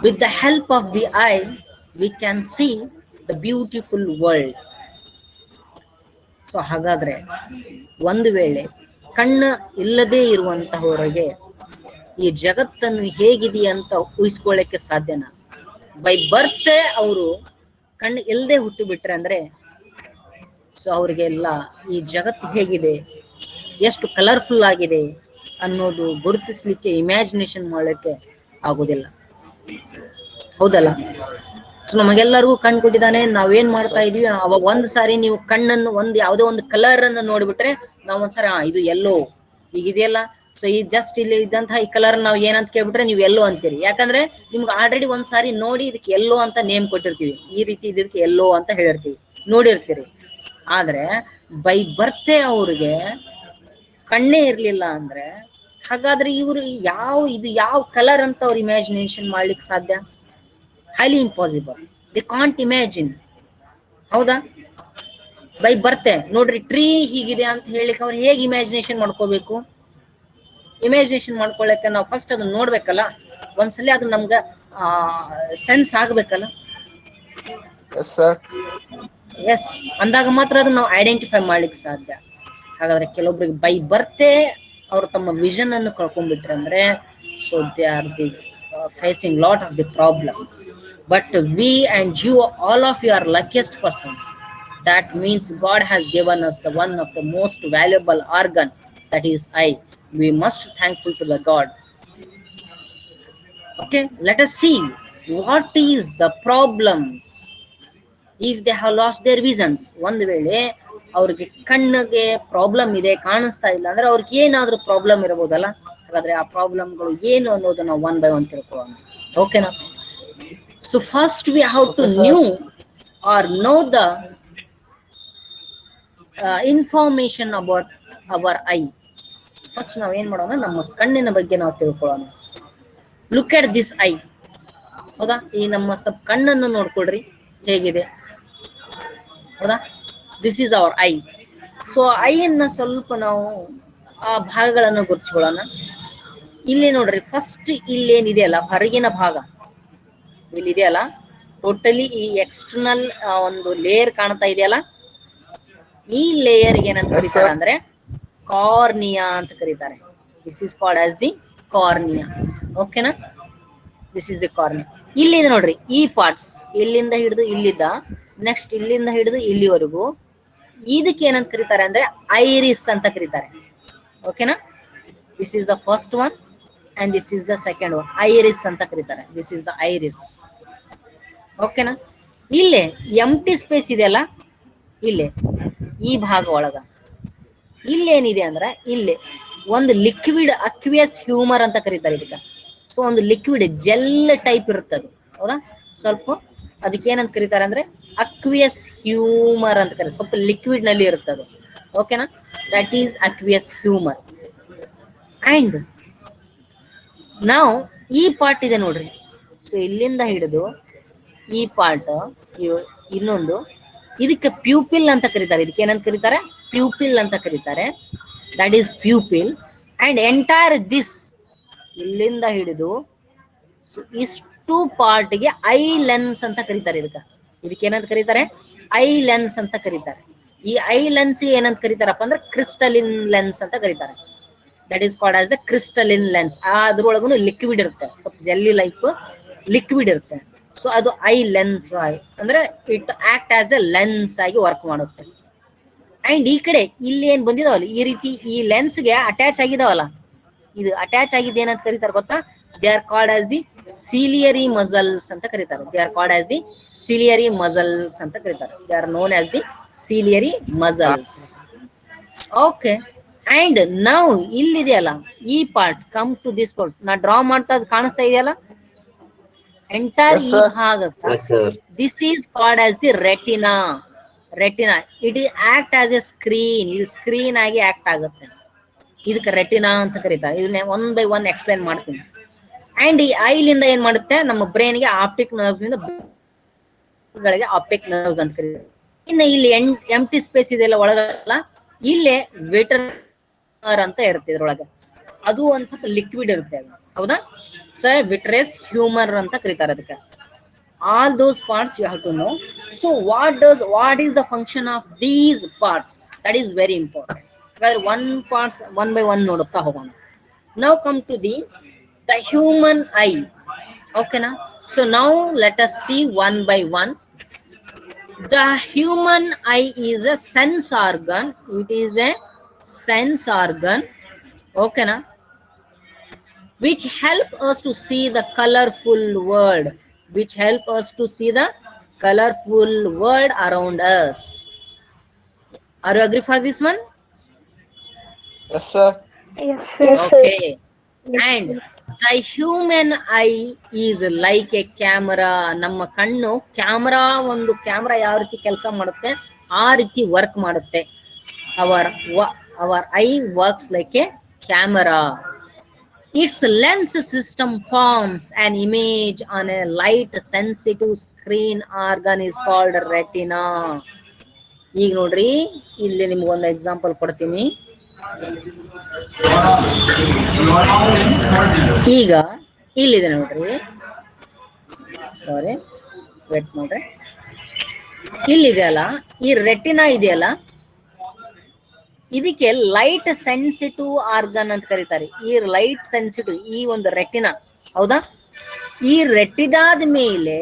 With the help of the eye, we can see the beautiful world. So ಹಾಗಾದ್ರೆ ಒಂದು ವೇಳೆ ಕಣ್ಣು ಇಲ್ಲದೆ ಇರುವಂತಹವರಿಗೆ ಈ ಜಗತ್ತನ್ನು ಹೇಗಿದೆ ಅಂತ ಊಹಿಸ್ಕೊಳ್ಳಕ್ಕೆ ಸಾಧ್ಯನಾ? ಬೈ ಬರ್ತ್ ಅವರು ಕಣ್ಣು ಇಲ್ಲದೆ ಹುಟ್ಟು ಬಿಟ್ರೆ ಅಂದ್ರೆ ಸೊ ಅವ್ರಿಗೆಲ್ಲ ಈ ಜಗತ್ತು ಹೇಗಿದೆ, ಎಷ್ಟು ಕಲರ್ಫುಲ್ ಆಗಿದೆ ಅನ್ನೋದು ಗುರುತಿಸ್ಲಿಕ್ಕೆ, ಇಮ್ಯಾಜಿನೇಷನ್ ಮಾಡಲಿಕ್ಕೆ ಆಗೋದಿಲ್ಲ. ಹೌದಲ್ಲ? ಸೊ ನಮಗೆಲ್ಲರಿಗೂ ಕಣ್ಣು ಕೊಟ್ಟಿದ್ದಾನೆ, ನಾವೇನ್ ಮಾಡ್ತಾ ಇದೀವಿ, ಅವಾಗ ಒಂದ್ ಸಾರಿ ನೀವು ಕಣ್ಣನ್ನು ಯಾವುದೋ ಒಂದು ಕಲರ್ ಅನ್ನು ನೋಡ್ಬಿಟ್ರೆ ನಾವ್ ಒಂದ್ಸಾರಿ ಇದು ಎಲ್ಲೋ ಈಗಿದೆಯಲ್ಲ, ಸೊ ಈ ಜಸ್ಟ್ ಇಲ್ಲಿ ಇದ್ದಂತಹ ಈ ಕಲರ್ ನಾವು ಏನಂತ ಕೇಳ್ಬಿಟ್ರೆ ನೀವು ಎಲ್ಲೋ ಅಂತೀರಿ. ಯಾಕಂದ್ರೆ ನಿಮ್ಗೆ ಆಲ್ರೆಡಿ ಒಂದ್ಸಾರಿ ನೋಡಿ ಇದಕ್ಕೆ ಎಲ್ಲೋ ಅಂತ ನೇಮ್ ಕೊಟ್ಟಿರ್ತೀವಿ, ಈ ರೀತಿ ಇದಕ್ಕೆ ಎಲ್ಲೋ ಅಂತ ಹೇಳಿರ್ತೀವಿ, ನೋಡಿರ್ತೀರಿ. ಆದ್ರೆ ಬೈ ಬರ್ತೆ ಅವ್ರಿಗೆ ಕಣ್ಣೇ ಇರ್ಲಿಲ್ಲ ಅಂದ್ರೆ ಹಾಗಾದ್ರೆ ಇವ್ರು ಯಾವ ಕಲರ್ ಅಂತ ಅವ್ರು ಇಮ್ಯಾಜಿನೇಷನ್ ಮಾಡ್ಲಿಕ್ಕೆ ಸಾಧ್ಯ? Highly impossible. They can't imagine. ಹೌದಾ? ಬೈ ಬರ್ತೆ ನೋಡ್ರಿ ಟ್ರೀ ಹೀಗಿದೆ ಅಂತ ಹೇಳಿಕ್ಕೆ ಅವ್ರು ಹೇಗೆ ಇಮ್ಯಾಜಿನೇಷನ್ ಮಾಡ್ಕೋಬೇಕು? ಇಮ್ಯಾಜಿನೇಷನ್ ಮಾಡ್ಕೊಳ್ಳಕ್ಕೆ ನಾವು ಫಸ್ಟ್ ಅದನ್ನ ನೋಡ್ಬೇಕಲ್ಲ, ಒಂದ್ಸಲಿ ಅದು ನಮ್ಗ ಸೆನ್ಸ್ ಆಗ್ಬೇಕಲ್ಲ. ಎಸ್, ಅಂದಾಗ ಮಾತ್ರ ಅದನ್ನ ನಾವು ಐಡೆಂಟಿಫೈ ಮಾಡ್ಲಿಕ್ಕೆ ಸಾಧ್ಯ. ಹಾಗಾದ್ರೆ ಕೆಲವೊಬ್ರಿಗೆ ಬೈ ಬರ್ತೆ ಅವ್ರು ತಮ್ಮ ವಿಷನ್ ಅನ್ನು ಕಳ್ಕೊಂಡ್ಬಿಟ್ರೆ ಅಂದ್ರೆ so they are the facing lot of the problems. But we and you, all of you are luckiest persons. That means God has given us the one of the most valuable organ, that is eye. We must thankful to the God. Okay, let us see what is the problems if they have lost their visions. ಒಂದು ವೇಳೆ ಅವ್ರಿಗೆ ಕಣ್ಣಿಗೆ problem ಇದೆ, ಕಾಣಿಸ್ತಾ ಇಲ್ಲ ಅಂದ್ರೆ ಅವ್ರಿಗೆ ಏನಾದ್ರೂ ಪ್ರಾಬ್ಲಮ್ ಇರಬಹುದಲ್ಲ. ಹಾಗಾದ್ರೆ ಆ ಪ್ರಾಬ್ಲಮ್ಗಳು ಏನು ಅನ್ನೋದು ನಾವು ಒನ್ ಬೈ ಒನ್ ತಿಳ್ಕೊಳ್ಳೋಣ. ಓಕೆನಾ? So first we have to know the information about our eye. First ನಾವ್ ಏನ್ ಮಾಡೋಣ, ನಮ್ಮ ಕಣ್ಣಿನ ಬಗ್ಗೆ ನಾವು ತಿಳ್ಕೊಳ್ಳೋಣ. Look at this eye. ಹೌದಾ? ಈ ನಮ್ಮ ಕಣ್ಣನ್ನು ನೋಡ್ಕೊಳ್ರಿ ಹೇಗಿದೆ. ಹೌದಾ? This is our eye. So ಐಯನ್ನ ಸ್ವಲ್ಪ ನಾವು ಆ ಭಾಗಗಳನ್ನು ಗುರುತಿಸ್ಕೊಳ್ಳೋಣ. ಇಲ್ಲಿ ನೋಡ್ರಿ, ಫಸ್ಟ್ ಇಲ್ಲೇನಿದೆಯಲ್ಲ ಹೊರಗಿನ ಭಾಗ, ಇಲ್ಲಿದೆಯಲ್ಲ ಟೋಟಲಿ ಈ ಎಕ್ಸ್ಟರ್ನಲ್ ಒಂದು ಲೇಯರ್ ಕಾಣ್ತಾ ಇದೆಯಲ್ಲ, ಈ ಲೇಯರ್ ಏನಂತ ಕರೀತಾರೆ ಅಂದ್ರೆ ಕಾರ್ನಿಯಾ ಅಂತ ಕರೀತಾರೆ. This is called as the cornea. ಓಕೆನಾ? This is the cornea. ಇಲ್ಲಿದೆ ನೋಡ್ರಿ, ಈ ಪಾರ್ಟ್ಸ್ ಇಲ್ಲಿಂದ ಹಿಡಿದು ಇಲ್ಲಿದ್ದ, ನೆಕ್ಸ್ಟ್ ಇಲ್ಲಿಂದ ಹಿಡಿದು ಇಲ್ಲಿವರೆಗೂ, ಇದಕ್ಕೆ ಏನಂತ ಕರೀತಾರೆ ಅಂದ್ರೆ ಐರಿಸ್ ಅಂತ ಕರೀತಾರೆ. ಓಕೆನಾ? This is the first one and this is the second one. Iris ಅಂತ ಕರೀತಾರೆ. This is the iris. ಓಕೆನಾ? ಇಲ್ಲೇ ಎಂಟಿ ಸ್ಪೇಸ್ ಇದೆಯಲ್ಲ, ಇಲ್ಲೇ ಈ ಭಾಗ ಒಳಗ ಇಲ್ಲೇನಿದೆ ಅಂದ್ರೆ ಇಲ್ಲಿ ಒಂದು ಲಿಕ್ವಿಡ್ ಅಕ್ವಿಯಸ್ ಹ್ಯೂಮರ್ ಅಂತ ಕರೀತಾರೆ ಇದಕ್ಕೆ. ಸೊ ಒಂದು ಲಿಕ್ವಿಡ್ ಜೆಲ್ ಟೈಪ್ ಇರುತ್ತದೆ. ಹೌದಾ? ಸ್ವಲ್ಪ ಅದಕ್ಕೆ ಏನಂತ ಕರೀತಾರೆ ಅಂದ್ರೆ ಅಕ್ವಿಯಸ್ ಹ್ಯೂಮರ್ ಅಂತ ಕರೀತಾರೆ. ಸ್ವಲ್ಪ ಲಿಕ್ವಿಡ್ ನಲ್ಲಿ ಇರುತ್ತದೆ. ಓಕೆನಾ? That is aqueous humour. And ನಾವು ಈ ಪಾರ್ಟ್ ಇದೆ ನೋಡ್ರಿ, ಸೊ ಇಲ್ಲಿಂದ ಹಿಡಿದು ಈ ಪಾರ್ಟ್ ಇನ್ನೊಂದು, ಇದಕ್ಕೆ ಪ್ಯೂಪಿಲ್ ಅಂತ ಕರೀತಾರೆ. ಇದಕ್ಕೆ ಏನಂತ ಕರೀತಾರೆ? ಪ್ಯೂಪಿಲ್ ಅಂತ ಕರೀತಾರೆ. That is pupil. And entire this ಇಲ್ಲಿಂದ ಹಿಡಿದು ಇಷ್ಟು ಪಾರ್ಟ್ಗೆ ಐ ಲೆನ್ಸ್ ಅಂತ ಕರೀತಾರೆ. ಇದಕ್ಕೆ ಏನಂತ ಕರೀತಾರೆ? ಐ ಲೆನ್ಸ್ ಅಂತ ಕರೀತಾರೆ. ಈ ಐ ಲೆನ್ಸ್ ಏನಂತ ಕರೀತಾರಪ್ಪ ಅಂದ್ರೆ ಕ್ರಿಸ್ಟಲಿನ್ ಲೆನ್ಸ್ ಅಂತ ಕರೀತಾರೆ. That is called as the crystalline lens. ಅದ್ರೊಳಗೂ ಲಿಕ್ವಿಡ್ ಇರುತ್ತೆ, ಸ್ವಲ್ಪ ಜೆಲ್ಲಿ ಲೈಕ್ ಲಿಕ್ವಿಡ್ ಇರುತ್ತೆ. ಸೊ ಅದು ಐ ಲೆನ್ಸ್ ಅಂದ್ರೆ it act as a lens ಆಗಿ ವರ್ಕ್ ಮಾಡುತ್ತೆ. ಅಂಡ್ ಈ ಕಡೆ ಇಲ್ಲಿ ಏನ್ ಬಂದಿದಾವಲ್ಲ ಈ ರೀತಿ ಈ ಲೆನ್ಸ್ಗೆ ಅಟ್ಯಾಚ್ ಆಗಿದಾವಲ್ಲ, ಇದು ಅಟ್ಯಾಚ್ ಆಗಿದ್ದು ಏನಂತ ಕರೀತಾರೆ ಗೊತ್ತಾ? They are called as the ciliary muscles ಅಂತ ಕರೀತಾರೆ. They are called as the ciliary muscles ಅಂತ ಕರೀತಾರೆ. They are known as the ciliary muscles. Okay. And ನಾವು ಇಲ್ಲಿದೆಯಲ್ಲ ಈ part, come to this part, ನಾ ಡ್ರಾ ಮಾಡ್ತಾ ಕಾಣಿಸ್ತಾ ಇದೆಯಲ್ಲ ಎಂಟೈರ್ ಈ ಭಾಗಕ್ಕೆ, this is called as the retina. Retina it is act as a screen. ಇದು ಸ್ಕ್ರೀನ್ ಆಗಿ ಆಕ್ಟ್ ಆಗುತ್ತೆ. ಇದಕ್ಕೆ ರೆಟಿನಾ ಅಂತ ಕರೀತಾರೆ. ಇದನ್ನ ಒನ್ ಬೈ ಒನ್ ಎಕ್ಸ್ಪ್ಲೈನ್ ಮಾಡ್ತೀನಿ. ಅಂಡ್ ಈ ಐಲಿಂದ ಏನ್ ಮಾಡುತ್ತೆ, ನಮ್ಮ ಬ್ರೈನ್ಗೆ ಆಪ್ಟಿಕ್ ನರ್ವ್ಸ್ ನಿಂದ ಗಳಿಗೆ ಆಪ್ಟಿಕ್ ನರ್ವ್ಸ್ ಅಂತ ಕರೀತಾರೆ. ಇನ್ನು ಇಲ್ಲಿ ಎಂಟಿ ಸ್ಪೇಸ್ ಇದೆಲ್ಲ ಒಳಗಲ್ಲ, ಇಲ್ಲೇ ವೆಟರ್ ಅಂತ ಇರುತ್ತೆ ಇದ್ರೊಳಗೆ. ಅದು ಒಂದ್ ಸ್ವಲ್ಪ ಲಿಕ್ವಿಡ್ ಇರುತ್ತೆ ಅದು, ಹೌದಾ? ಸೊ ವಿಟ್ರೆಸ್ ಹ್ಯೂಮರ್ ಅಂತ ಕರೀತಾರೆ ಅದಕ್ಕೆ. All those parts you have to know. So what is the function of these parts? That is very important. One parts one by one ನೋಡುತ್ತಾ ಹೋಗೋಣ. Now come to the human eye. Okay na? So now let us see one by one. The human eye is a sense organ. It is a sense organ. Okay na? Which help us to see the colorful world. Which help us to see the colorful world around us. Are you agree for this one? Yes, sir. Yes, sir. Okay. And the human eye is like a camera. ನಮ್ಮ ಕಣ್ಣು camera, ಒಂದು camera ಯಾವ ರೀತಿ ಕೆಲಸ ಮಾಡುತ್ತೆ ಆ ರೀತಿ work ಮಾಡುತ್ತೆ. Our eye works like a camera. Its lens system forms an image on a light sensitive screen organ is called retina. ಈಗ ನೋಡ್ರಿ, ಇಲ್ಲಿ ನಿಮ್ಗೊಂದು ಎಕ್ಸಾಂಪಲ್ ಕೊಡ್ತೀನಿ. ಈಗ ಇಲ್ಲಿದೆ ನೋಡ್ರಿ, ಸಾರಿ ವೇಟ್ ಮಾಡ್ರಿ, ಇಲ್ಲಿದೆ ಅಲ್ಲ ಈ ರೆಟಿನಾ ಇದೆಯಲ್ಲ, ಇದಕ್ಕೆ ಲೈಟ್ ಸೆನ್ಸಿಟಿವ್ ಆರ್ಗನ್ ಅಂತ ಕರೀತಾರೆ. ಈ ಲೈಟ್ ಸೆನ್ಸಿಟಿವ್ ಈ ಒಂದು ರೆಟಿನಾ, ಹೌದಾ? ಈ ರೆಟಿನಾದ ಮೇಲೆ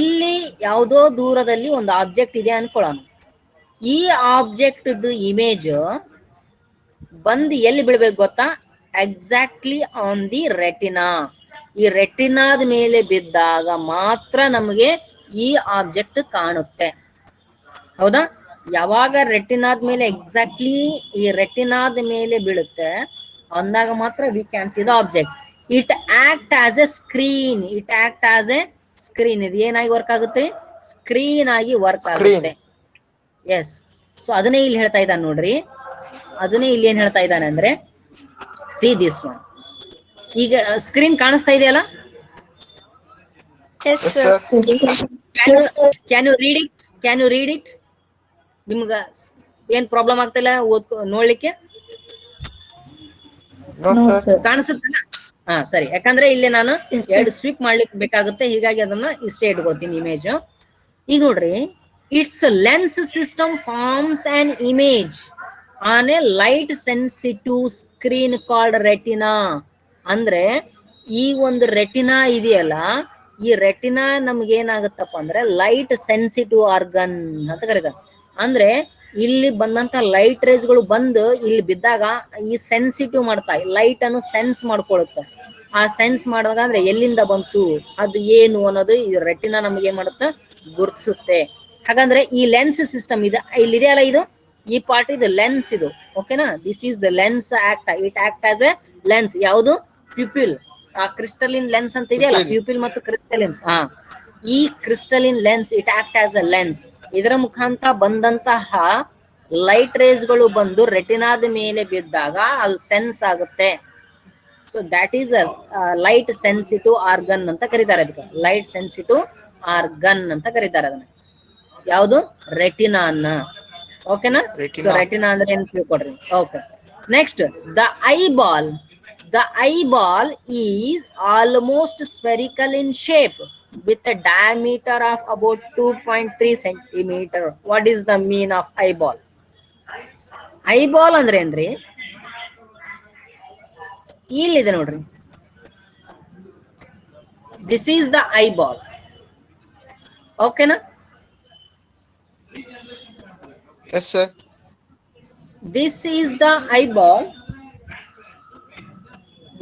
ಇಲ್ಲಿ ಯಾವುದೋ ದೂರದಲ್ಲಿ ಒಂದು ಆಬ್ಜೆಕ್ಟ್ ಇದೆ ಅನ್ಕೊಳ್ಳೋಣ. ಈ ಆಬ್ಜೆಕ್ಟ್ ಇಮೇಜ್ ಬಂದು ಎಲ್ಲಿ ಬೀಳ್ಬೇಕು ಗೊತ್ತಾ? Exactly on the retina. ಈ ರೆಟಿನಾದ ಮೇಲೆ ಬಿದ್ದಾಗ ಮಾತ್ರ ನಮಗೆ ಈ ಆಬ್ಜೆಕ್ಟ್ ಕಾಣುತ್ತೆ, ಹೌದಾ? ಯಾವಾಗ ರೆಟಿನಾದ ಮೇಲೆ ಎಕ್ಸಾಕ್ಟ್ಲಿ ಈ ರೆಟಿನಾದ ಮೇಲೆ ಬೀಳುತ್ತೆ ಅಂದಾಗ ಮಾತ್ರ V can see the object. It act as a screen. It act as a screen. ಇದು ಏನಾಗಿ ವರ್ಕ್ ಆಗುತ್ತೆ? ಸ್ಕ್ರೀನ್ ಆಗಿ ವರ್ಕ್ ಆಗುತ್ತೆ. ಎಸ್. ಸೊ ಅದನ್ನೇ ಇಲ್ಲಿ ಹೇಳ್ತಾ ಇದ್ದಾನೆ ನೋಡ್ರಿ, ಅದನ್ನೇ ಇಲ್ಲಿ ಏನ್ ಹೇಳ್ತಾ ಇದ್ದಾನೆ ಅಂದ್ರೆ, ಸಿ ದಿಸ್ ಒನ್. ಈಗ ಸ್ಕ್ರೀನ್ ಕಾಣಿಸ್ತಾ ಇದೆಯಲ್ಲ? Yes, sir. Can you read it? Can you read it? ನಿಮ್ಗ ಏನ್ ಪ್ರಾಬ್ಲಮ್ ಆಗ್ತಿಲ್ಲ ನೋಡ್ಲಿಕ್ಕೆ? ಕಾಣಿಸುತ್ತಲ್ಲ? ಹಾ ಸರಿ. ಯಾಕಂದ್ರೆ ಇಲ್ಲಿ ನಾನು ಎರಡು ಸ್ವೀಪ್ ಮಾಡ್ಲಿಕ್ಕೆ ಬೇಕಾಗುತ್ತೆ, ಹೀಗಾಗಿ ಅದನ್ನ ಇಷ್ಟೇ ಇಟ್ಕೊಳ್ತೀನಿ ಇಮೇಜ್. ಈಗ ನೋಡ್ರಿ, it's lens system forms an image on a light sensitive screen called retina. ಅಂದ್ರೆ ಈ ಒಂದು ರೆಟಿನಾ ಇದೆಯಲ್ಲ, ಈ ರೆಟಿನಾ ನಮ್ಗೆ ಏನಾಗುತ್ತಪ್ಪ ಅಂದ್ರೆ ಲೈಟ್ ಸೆನ್ಸಿಟಿವ್ ಆರ್ಗನ್ ಅಂತ ಕರೀತಾರೆ. ಅಂದ್ರೆ ಇಲ್ಲಿ ಬಂದಂತ ಲೈಟ್ ರೇಸ್ ಗಳು ಬಂದು ಇಲ್ಲಿ ಬಿದ್ದಾಗ ಈ ಸೆನ್ಸಿಟಿವ್ ಮಾಡ್ತಾ ಲೈಟ್ ಅನ್ನು ಸೆನ್ಸ್ ಮಾಡ್ಕೊಳ್ಳುತ್ತೆ. ಆ ಸೆನ್ಸ್ ಮಾಡುವಾಗ ಅಂದ್ರೆ ಎಲ್ಲಿಂದ ಬಂತು, ಅದು ಏನು ಅನ್ನೋದು ಈ ರೆಟಿನಾ ನಮ್ಗೆ ಏನ್ ಮಾಡುತ್ತೆ? ಗುರ್ತಿಸುತ್ತೆ. ಹಾಗಂದ್ರೆ ಈ ಲೆನ್ಸ್ ಸಿಸ್ಟಮ್ ಇದೆ, ಇಲ್ಲಿದೆಯಲ್ಲ ಇದು, ಈ ಪಾರ್ಟ್ ಇದು ಲೆನ್ಸ್ ಇದು. ಓಕೆನಾ? This is the lens act. It act as a lens. ಯಾವುದು? ಪ್ಯೂಪಿಲ್. ಆ ಕ್ರಿಸ್ಟಲಿನ್ ಲೆನ್ಸ್ ಅಂತ ಇದೆಯಲ್ಲ, ಪ್ಯೂಪಿಲ್ ಮತ್ತು ಕ್ರಿಸ್ಟಲಿನ್ಸ್. ಈ crystalline lens it act as a lens. ಇದರ ಮುಖಾಂತರ ಬಂದಂತಹ ಲೈಟ್ ರೇಸ್ ಗಳು ಬಂದು ರೆಟಿನಾದ ಮೇಲೆ ಬಿದ್ದಾಗ ಅದು ಸೆನ್ಸ್ ಆಗುತ್ತೆ. So that is light sensitive organ ಅಂತ ಕರೀತಾರೆ. ಅದಕ್ಕೆ ಲೈಟ್ ಸೆನ್ಸಿಟಿವ್ ಆರ್ಗನ್ ಅಂತ ಕರೀತಾರೆ ಅದನ್ನ. ಯಾವುದು? ರೆಟಿನಾ ಅನ್ನ. ಓಕೆನಾ? ಸೊ ರೆಟಿನಾ ಅಂದ್ರೆ ಏನ್ ತಿಳ್ಕೊಡ್ರಿ. Okay. Next, the eyeball. The eyeball is almost spherical in shape with a diameter of about 2.3 centimeter. What is the mean of eyeball? Eyeball ಅಂದ್ರೆ ಏನ್ರಿ? ಇಲ್ಲಿದೆ ನೋಡ್ರಿ, this is the eyeball. ಓಕೆನಾ? Yes, sir. This is the eyeball.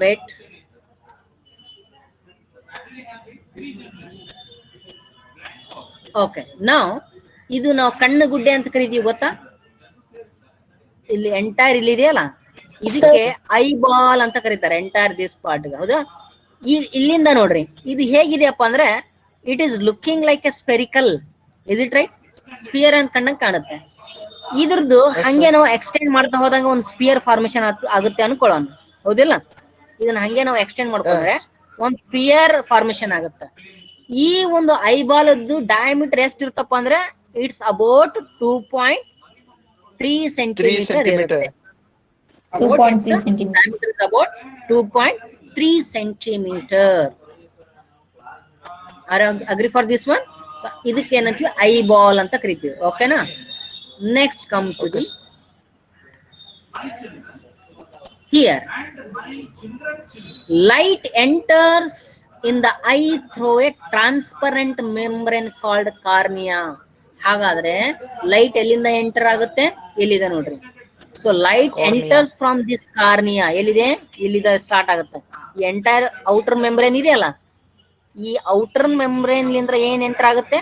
Wait. Okay. Now, ಇದು ನಾವು ಕಣ್ಣು ಗುಡ್ಡೆ ಅಂತ ಕರಿತೀವಿ, ಗೊತ್ತಾ? ಇಲ್ಲಿ ಎಂಟೈರ್ ಇಲ್ಲಿ ಇದೆಯಲ್ಲ, ಇದಕ್ಕೆ ಐಬಾಲ್ ಅಂತ ಕರೀತಾರೆ. Entire this part. ಹೌದಾ? ಇಲ್ಲಿಂದ ನೋಡ್ರಿ, ಇದು ಹೇಗಿದೆಯಪ್ಪ ಅಂದ್ರೆ, it is looking like a spherical. Is it right? Sphere ಅಂತ ಕಂಡಂಗ್ ಕಾಣುತ್ತೆ. ಇದ್ರದ್ದು ಹಂಗೆ ನಾವು ಎಕ್ಸ್ಟೆಂಡ್ ಮಾಡ್ತಾ ಹೋದಾಗ ಒಂದು ಸ್ಪಿಯರ್ ಫಾರ್ಮೇಶನ್ ಆಗುತ್ತೆ ಅನ್ಕೊಳ್ಳೋಣ, ಹೌದಿಲ್ಲ? ಇದನ್ನ ಹಂಗೆ ನಾವು ಎಕ್ಸ್ಟೆಂಡ್ ಮಾಡ್ಕೊಂಡ್ರೆ ಒಂದು ಸ್ಪಿಯರ್ ಫಾರ್ಮೇಶನ್ ಆಗುತ್ತೆ. ಈ ಒಂದು ಐಬಾಲದ್ದು ಡಯಾಮೀಟರ್ ಎಷ್ಟು ಇರ್ತಪ್ಪ ಅಂದ್ರೆ, ಇಟ್ಸ್ ಅಬೌಟ್ 2.3 ಸೆಂಟಿಮೀಟರ್ ಇರುತ್ತೆ. 2.3 centimeter. Diameter is about 2.3 centimeter. Are you agree for this one? So ಇದಕ್ಕೆ ಏನಂತೀವಿ eyeball ಅಂತ ಕರಿತೀವಿ. ಓಕೆನಾ? Next come to Okay, the here. Light enters in the eye through a transparent membrane called cornea. ಹಾಗಾದ್ರೆ light ಎಲ್ಲಿಂದ enter ಆಗುತ್ತೆ? ಇಲ್ಲಿದೆ ನೋಡ್ರಿ. So light Cornea. Enters from this cornea. ಎಲ್ಲಿದೆ? ಇಲ್ಲಿದೆ ಸ್ಟಾರ್ಟ್ ಆಗುತ್ತೆ. ಎಂಟೈರ್ ಔಟರ್ ಮೆಂಬ್ರೇನ್ ಇದೆಯಲ್ಲ, ಈ ಔಟರ್ ಮೆಂಬ್ರೇನ್ ಲಿಂದ ಏನ್ ಎಂಟರ್ ಆಗುತ್ತೆ?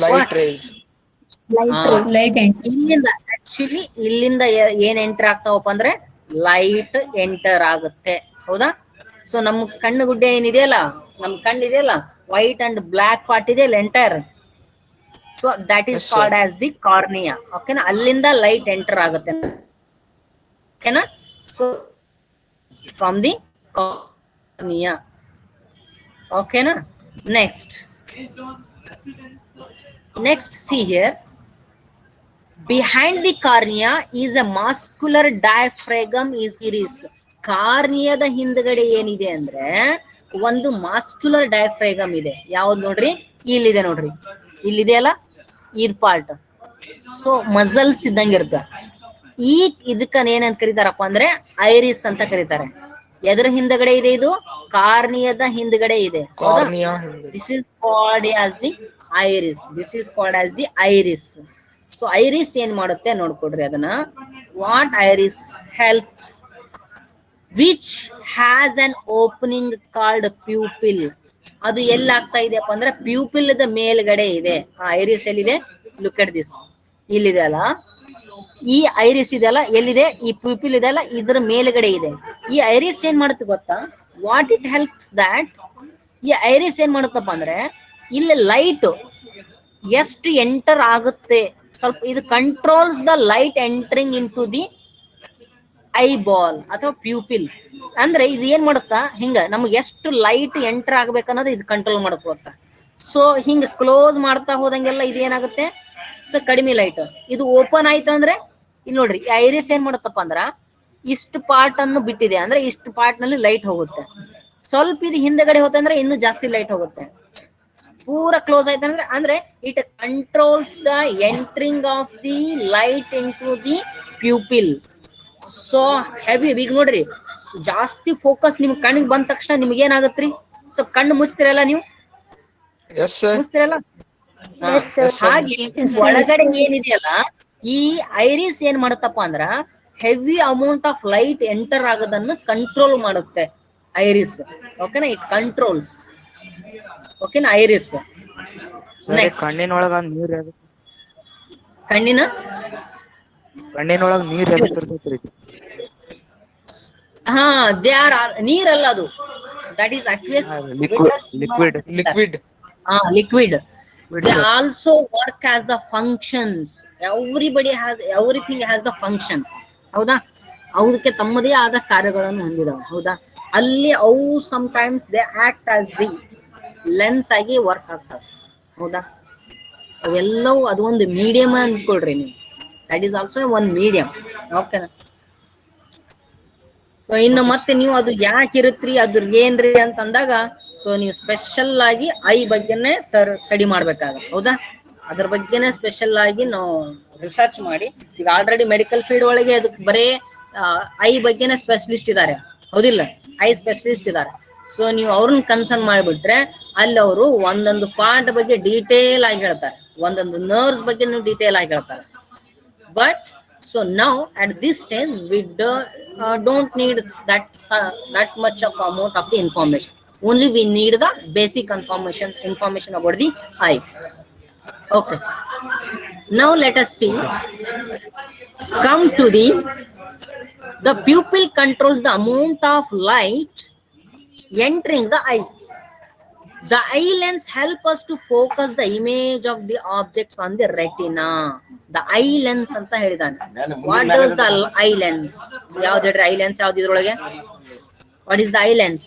light rays. Light enter. ಇಲ್ಲಿಂದ ಆಕ್ಚುಲಿ ಇಲ್ಲಿಂದ ಏನ್ ಎಂಟರ್ ಆಗ್ತಾವಪ್ಪ ಅಂದ್ರೆ ಲೈಟ್ ಎಂಟರ್ ಆಗುತ್ತೆ. ಹೌದಾ? ಸೊ ನಮ್ಮ ಕಣ್ಣು ಗುಡ್ಡೆ ಏನಿದೆಯಲ್ಲ, ನಮ್ ಕಣ್ಣು ಇದೆಯಲ್ಲ, ವೈಟ್ ಅಂಡ್ ಬ್ಲಾಕ್ ಪಾರ್ಟ್ ಇದೆಯಲ್ಲ entire, so that is Yes, sir. Called as the cornea. ಓಕೆನಾ? ಅಲ್ಲಿಂದ ಲೈಟ್ ಎಂಟರ್ ಆಗುತ್ತೆ. ಓಕೆನಾ? So from the cornea. ಓಕೆನಾ? Next see here. Behind the cornea is a muscular diaphragm is iris. ಕಾರ್ನಿಯಾದ ಹಿಂದ್ಗಡೆ ಏನಿದೆ ಅಂದ್ರೆ ಒಂದು ಮಾಸ್ಕ್ಯುಲರ್ ಡಯಾಫ್ರಾಗಮ್ ಇದೆ. ಯಾವ್ದು ನೋಡ್ರಿ? ಇಲ್ಲಿದೆ ನೋಡ್ರಿ, ಇಲ್ಲಿದೆಯಲ್ಲ ಇದ್ ಪಾರ್ಟ್. ಸೊ ಮಸಲ್ಸ್ ಇದ್ದಂಗೆ ಇರುತ್ತೆ. ಈ ಇದಕ್ಕ ಏನಂತ ಕರೀತಾರಪ್ಪ ಅಂದ್ರೆ ಐರಿಸ್ ಅಂತ ಕರೀತಾರೆ. ಎದ್ರ ಹಿಂದ್ಗಡೆ ಇದೆ? ಇದು ಕಾರ್ನಿಯಾದ ಹಿಂದ್ಗಡೆ ಇದೆ. Cornea. This is called as the iris. This is called as the iris. So iris ಏನ್ ಮಾಡುತ್ತೆ ನೋಡ್ಕೊಡ್ರಿ ಅದನ್ನ. What iris helps, which has an opening called pupil. ಅದು ಎಲ್ಲಿ ಆಗ್ತಾ ಇದೆಯಪ್ಪ ಅಂದ್ರೆ ಪ್ಯೂಪಿಲ್ ಮೇಲ್ಗಡೆ ಇದೆ. ಆ ಐರಿಸ್ ಎಲ್ಲಿದೆ? Look at this. ಇಲ್ಲಿದೆ ಅಲ್ಲ, ಈ ಐರಿಸ್ ಇದೆಯಲ್ಲ, ಎಲ್ಲಿದೆ? ಈ ಪ್ಯೂಪಿಲ್ ಇದೆಯಲ್ಲ, ಇದ್ರ ಮೇಲ್ಗಡೆ ಇದೆ. ಈ ಐರಿಸ್ ಏನ್ ಮಾಡುತ್ತೆ ಗೊತ್ತಾ? ವಾಟ್ ಇಟ್ ಹೆಲ್ಪ್ಸ್ ದಟ್, ಈ ಐರಿಸ್ ಏನ್ ಮಾಡುತ್ತಪ್ಪ ಅಂದ್ರೆ ಇಲ್ಲಿ ಲೈಟ್ ಎಷ್ಟು ಎಂಟರ್ ಆಗುತ್ತೆ, ಸ್ವಲ್ಪ ಇದು controls the light entering into the eyeball ಅಥವಾ ಪ್ಯೂಪಿಲ್. ಅಂದ್ರೆ ಇದು ಏನ್ ಮಾಡುತ್ತಾ, ಹಿಂಗ ನಮ್ಗೆ ಎಷ್ಟು ಲೈಟ್ ಎಂಟರ್ ಆಗ್ಬೇಕನ್ನೋದು ಇದು ಕಂಟ್ರೋಲ್ ಮಾಡ್ಕೋತಾ. ಸೊ ಹಿಂಗ ಕ್ಲೋಸ್ ಮಾಡ್ತಾ ಹೋದಂಗೆಲ್ಲ ಇದು ಏನಾಗುತ್ತೆ? ಸೊ ಕಡಿಮೆ ಲೈಟ್. ಇದು ಓಪನ್ ಆಯ್ತು ಅಂದ್ರೆ ಇಲ್ಲಿ ನೋಡ್ರಿ, ಈ ಐರಿಸ್ ಏನ್ ಮಾಡುತ್ತಪ್ಪ ಅಂದ್ರ ಇಷ್ಟು ಪಾರ್ಟ್ ಅನ್ನು ಬಿಟ್ಟಿದೆ ಅಂದ್ರೆ ಇಷ್ಟು ಪಾರ್ಟ್ ನಲ್ಲಿ ಲೈಟ್ ಹೋಗುತ್ತೆ. ಸ್ವಲ್ಪ ಇದು ಹಿಂದಗಡೆ ಹೋತಂದ್ರೆ ಇನ್ನೂ ಜಾಸ್ತಿ ಲೈಟ್ ಹೋಗುತ್ತೆ. ಪೂರ ಕ್ಲೋಸ್ ಆಯ್ತಂದ್ರೆ ಅಂದ್ರೆ it controls the entering of the light into the pupil. So heavy ಈಗ ನೋಡ್ರಿ, ಜಾಸ್ತಿ ಫೋಕಸ್ ನಿಮ್ ಕಣ್ಣಿಗೆ ಬಂದ ತಕ್ಷಣ ನಿಮ್ಗೆ ಏನಾಗತ್ರಿ? ಸ್ವಲ್ಪ ಕಣ್ಣು ಮುಚ್ತಿರಲ್ಲ ನೀವು? Yes, sir. ಮುಚ್ತಿರಲ್ಲ? Yes, sir. ಹಾಗೆ ಒಳಗಡೆ ಏನಿದೆಯಲ್ಲ, ಈ ಐರಿಸ್ ಏನ್ ಮಾಡುತ್ತಪ್ಪ ಅಂದ್ರ heavy amount of light enter ಆಗೋದನ್ನ ಕಂಟ್ರೋಲ್ ಮಾಡುತ್ತೆ ಐರಿಸ್. ಓಕೆನಾ? It controls. ಓಕೆನಾ? ಐರಿಸ್. ನೆಕ್ಸ್ಟ್ ಕಣ್ಣಿನೊಳಗ ನೀರ್ ಕಣ್ಣಿನ ನೀರ್ ಎದಕ್ ಇರ್ತೈತ್ರಿ? ಹಾ, ದೇ ಆರ್ ನೀರಲ್ಲ, ಅದು that is aqueous liquid. Liquid. liquid. They also work as the functions. Everything has the functions. ಹೌದಾ? ಅವಕ್ಕೆ ತಮ್ಮದೇ ಆದ ಕಾರ್ಯಗಳನ್ನು ಹೊಂದಿದಾವೆ. ಹೌದಾ? ಅಲ್ಲಿ ಅವು sometimes they act as the lens ಆಗಿ ವರ್ಕ್ ಆಗ್ತವೆ. ಹೌದಾ? ಅವೆಲ್ಲವೂ ಅದು ಒಂದು ಮೀಡಿಯಂ ಅನ್ಕೊಳ್ರಿ ನೀವು. That is also one medium. ಓಕೆನಾ? ಸೊ ಇನ್ನು ಮತ್ತೆ ನೀವು ಅದು ಯಾಕೆ ಇರುತ್ರಿ, ಅದ್ರ ಏನ್ರಿ ಅಂತಂದಾಗ, ಸೊ ನೀವು ಸ್ಪೆಷಲ್ ಆಗಿ ಐ ಬಗ್ಗೆನೆ ಸ್ಟಡಿ ಮಾಡ್ಬೇಕಾಗತ್ತೆ. ಹೌದಾ? ಅದ್ರ ಬಗ್ಗೆನೆ ಸ್ಪೆಷಲ್ ಆಗಿ ನಾವು ರಿಸರ್ಚ್ ಮಾಡಿ, ಈಗ ಆಲ್ರೆಡಿ ಮೆಡಿಕಲ್ ಫೀಲ್ಡ್ ಒಳಗೆ ಅದಕ್ಕೆ ಬರೇ ಐ ಬಗ್ಗೆನೆ ಸ್ಪೆಷಲಿಸ್ಟ್ ಇದ್ದಾರೆ. ಹೌದಿಲ್ಲ? ಐ ಸ್ಪೆಷಲಿಸ್ಟ್ ಇದ್ದಾರೆ. ಸೊ ನೀವು ಅವ್ರನ್ನ ಕನ್ಸರ್ನ್ ಮಾಡಿಬಿಟ್ರೆ ಅಲ್ಲಿ ಅವರು ಒಂದೊಂದು ಪಾರ್ಟ್ ಬಗ್ಗೆ ಡೀಟೇಲ್ ಆಗಿ ಹೇಳ್ತಾರೆ, ಒಂದೊಂದು ನರ್ವ್ಸ್ ಬಗ್ಗೆ ಡೀಟೇಲ್ ಆಗಿ ಹೇಳ್ತಾರೆ. But so now at this stage we don't need that much of amount of the information. Only we need the basic information about the eye. Okay, now let us see. Come to the pupil controls the amount of light entering the eye. The eye lens help us to focus the image of the objects on the retina. The eye lens ಅಂತ ಹೇಳಿದಾನೆ. What does the eye lens? ಯಾವ್ದು ಹೇಳ್ರಿ eye lens? ಯಾವ್ದು ಇದ್ರೊಳಗೆ? What is the eye lens?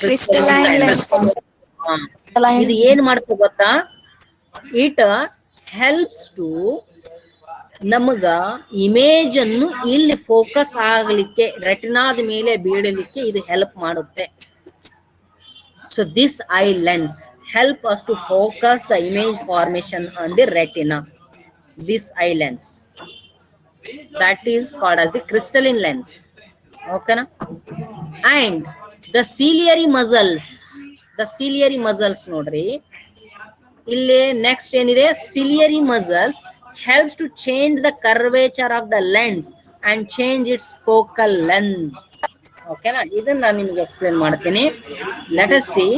Crystalline lens. ಇದು ಏನ್ ಮಾಡ್ತದೆ ಗೊತ್ತಾ? It helps to ನಮಗ ಇಮೇಜ್ ಅನ್ನು ಇಲ್ಲಿ ಫೋಕಸ್ ಆಗಲಿಕ್ಕೆ ರೆಟಿನಾದ ಮೇಲೆ ಬೀಳಲಿಕ್ಕೆ ಇದು ಹೆಲ್ಪ್ ಮಾಡುತ್ತೆ. So this I lens help us to focus the image formation on the retina. This eye lens, that is called as the crystalline lens. Okay na? And the ciliary muscles nodri ille next enide ciliary muscles helps to change the curvature of the lens and change its focal length. Okay na? Idanna ನಾನು ನಿಮಗೆ explain ಮಾಡ್ತೀನಿ. Let us see